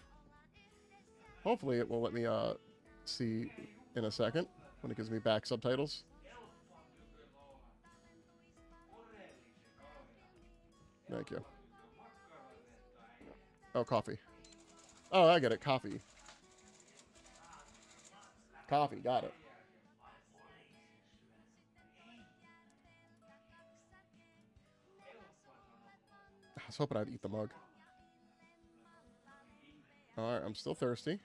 A: Hopefully it will let me see in a second when it gives me back subtitles. Thank you. Oh, coffee. Oh, I get it. Coffee. Coffee. Got it. I was hoping I'd eat the mug. Alright, I'm still thirsty.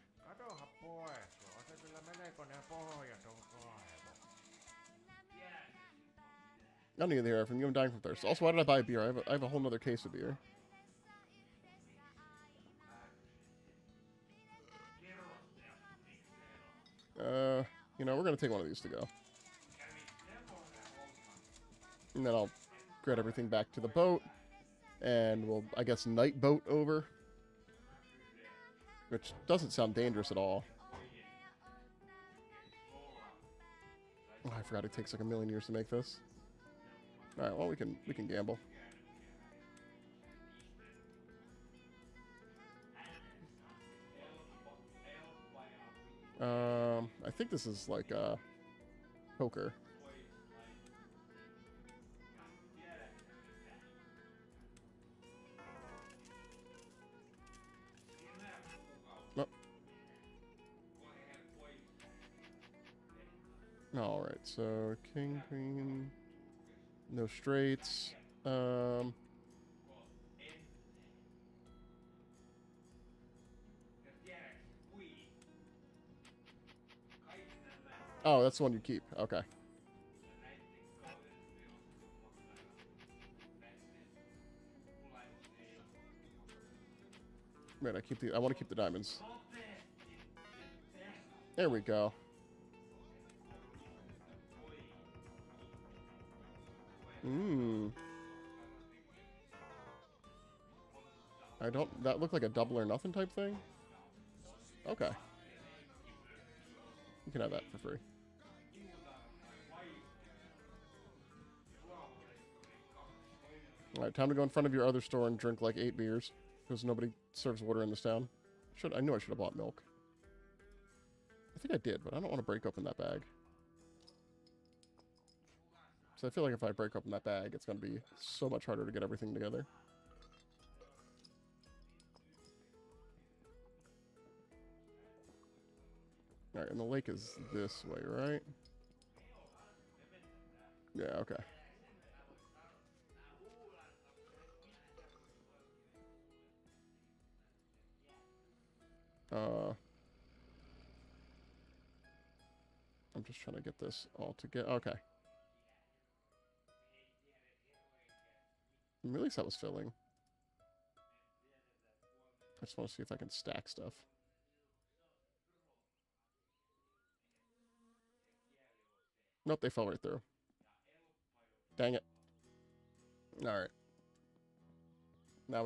A: Not neither here from you. I'm dying from thirst. Also, why did I buy beer? I have a whole nother case of beer. You know, we're gonna take one of these to go. And then I'll get everything back to the boat. And we'll, I guess, night boat over. Which doesn't sound dangerous at all. Oh, I forgot it takes like 1,000,000 years to make this. Alright, well, we can gamble. I think this is like poker. Oh. Alright, so king, queen, no straights. Oh, that's the one you keep. Okay. Man, I want to keep the diamonds. There we go. Hmm. I don't... That looked like a double or nothing type thing? Okay. You can have that for free. Alright, time to go in front of your other store and drink like 8 beers. Because nobody serves water in this town. I knew I should have bought milk. I think I did, but I don't want to break open that bag. So I feel like if I break open that bag, it's going to be so much harder to get everything together. Alright, and the lake is this way, right? Yeah, okay. I'm just trying to get this all together. Okay. At least that was filling. I just want to see if I can stack stuff. Nope, they fell right through. Dang it. Alright. Now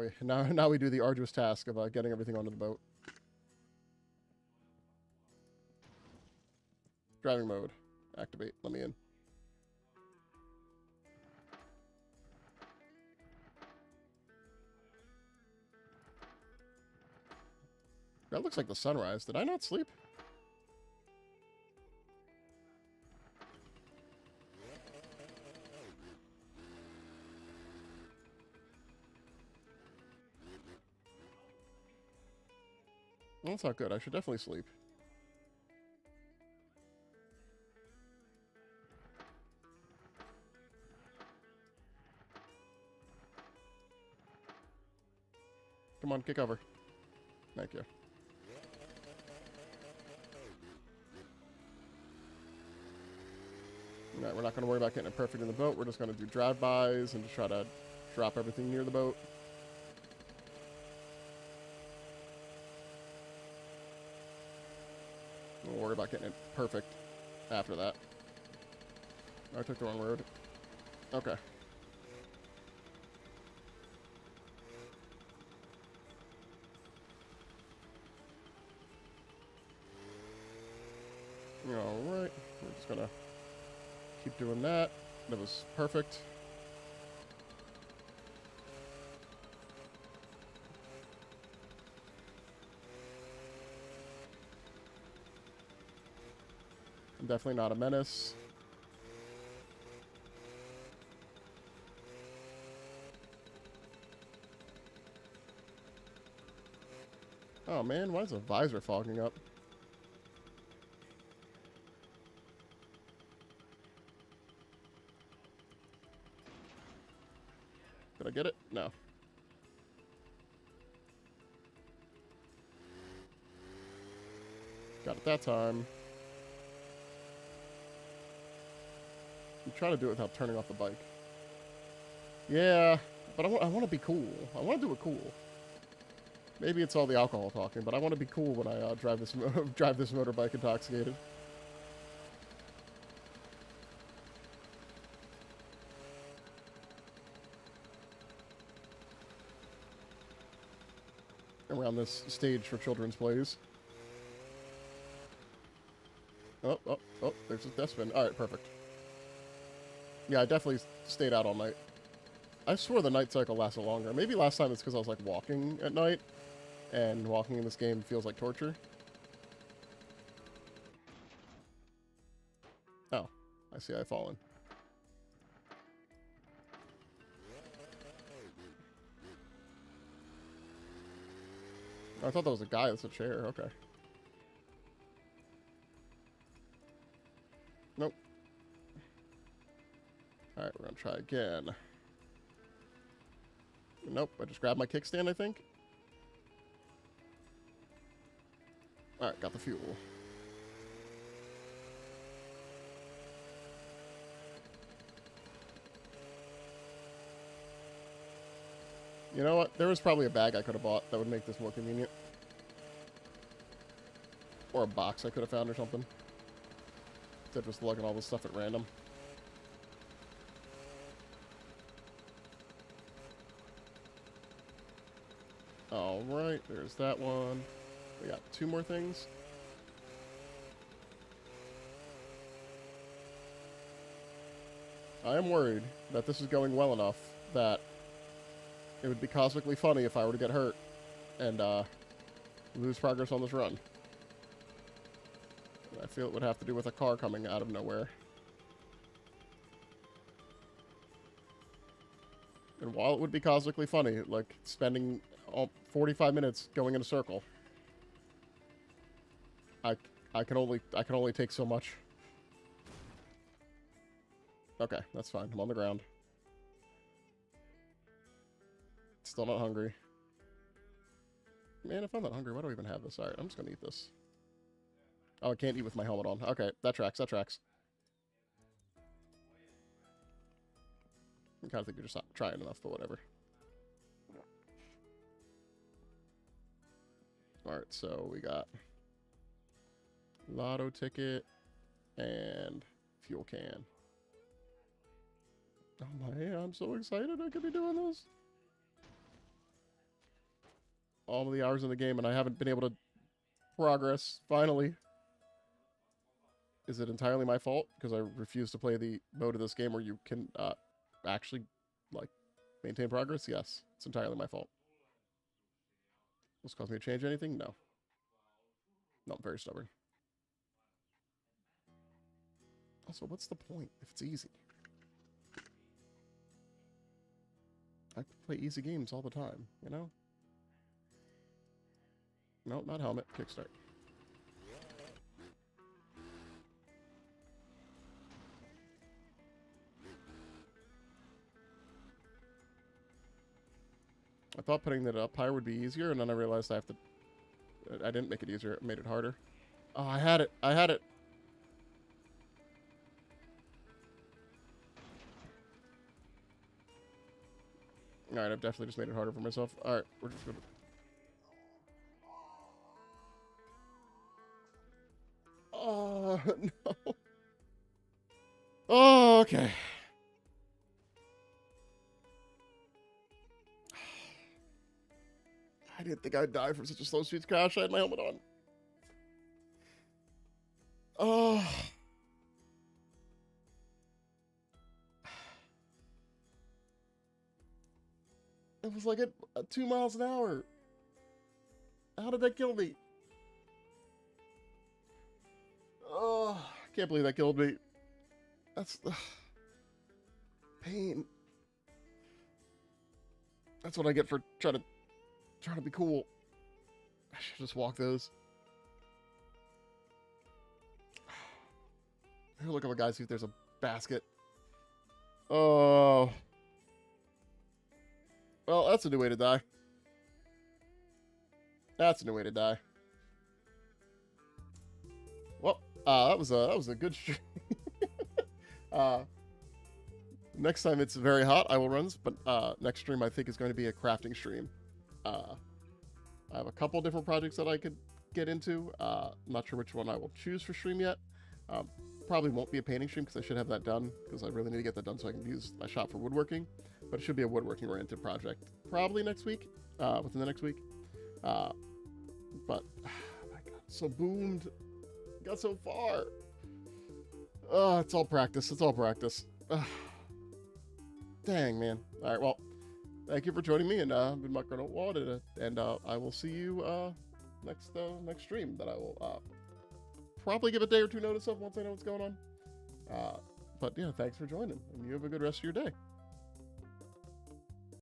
A: we do the arduous task of getting everything onto the boat. Driving mode. Activate. Let me in. That looks like the sunrise. Did I not sleep? Well, that's not good. I should definitely sleep. Come on, kick over. Thank you. Alright, we're not going to worry about getting it perfect in the boat. We're just going to do drive-bys and just try to drop everything near the boat. We'll worry about getting it perfect after that. I took the wrong road. Okay. Alright. We're just going to keep doing that. That was perfect. I'm definitely not a menace. Oh man, why is the visor fogging up? Did I get it? No. Got it that time. I'm trying to do it without turning off the bike. Yeah, but I want to be cool. I want to do it cool. Maybe it's all the alcohol talking, but I want to be cool when I drive this drive this motorbike intoxicated. Around this stage for children's plays. Oh, there's a dustbin. Alright, perfect. Yeah, I definitely stayed out all night. I swore the night cycle lasted longer. Maybe last time it's because I was, like, walking at night, and walking in this game feels like torture. Oh, I see I've fallen. I thought that was a guy. That's a chair. Okay. Nope. Alright, we're gonna try again. Nope, I just grabbed my kickstand, I think. Alright, got the fuel. You know what? There was probably a bag I could have bought that would make this more convenient. Or a box I could have found or something. Instead of just lugging all this stuff at random. All right, there's that one. We got 2 more things. I am worried that this is going well enough that it would be cosmically funny if I were to get hurt and lose progress on this run. I feel it would have to do with a car coming out of nowhere. And while it would be cosmically funny, like spending 45 minutes going in a circle, I can only take so much. Okay, that's fine. I'm on the ground. Still not hungry. Man, if I'm not hungry, why do I even have this? Alright, I'm just gonna eat this. Oh, I can't eat with my helmet on. Okay, that tracks, that tracks. I kind of think you're just not trying enough, but whatever. Alright, so we got lotto ticket and fuel can. Oh man, I'm so excited I could be doing this. All of the hours in the game and I haven't been able to progress, finally. Is it entirely my fault? Because I refuse to play the mode of this game where you can actually, like, maintain progress? Yes, it's entirely my fault. Does this cause me to change anything? No. No, I'm very stubborn. Also, what's the point if it's easy? I play easy games all the time, you know? No, not helmet. Kickstart. I thought putting that up higher would be easier, and then I realized I have to... I didn't make it easier. It made it harder. Oh, I had it. I had it. Alright, I've definitely just made it harder for myself. Alright, we're just gonna... Oh, no. Oh, okay. I didn't think I'd die from such a slow speed crash. I had my helmet on. Oh. It was like at 2 miles an hour. How did that kill me? Oh, I can't believe that killed me. That's pain. That's what I get for trying to be cool. I should just walk those. Here, look at my guys, see if there's a basket. Oh. Well, that's a new way to die. That's a new way to die. Well, that was a good stream. Next time it's very hot, I will run, but next stream I think is going to be a crafting stream. I have a couple different projects that I could get into. Not sure which one I will choose for stream yet. Probably won't be a painting stream because I should have that done, because I really need to get that done so I can use my shop for woodworking. But it should be a woodworking oriented project probably next week, within the next week. But I got so boomed, got so far. It's all practice. It's all practice. Dang, man. All right, well, thank you for joining me, and I've been Mutgren, and I will see you next stream that I will probably give a day or two notice of once I know what's going on. But yeah, thanks for joining, and you have a good rest of your day.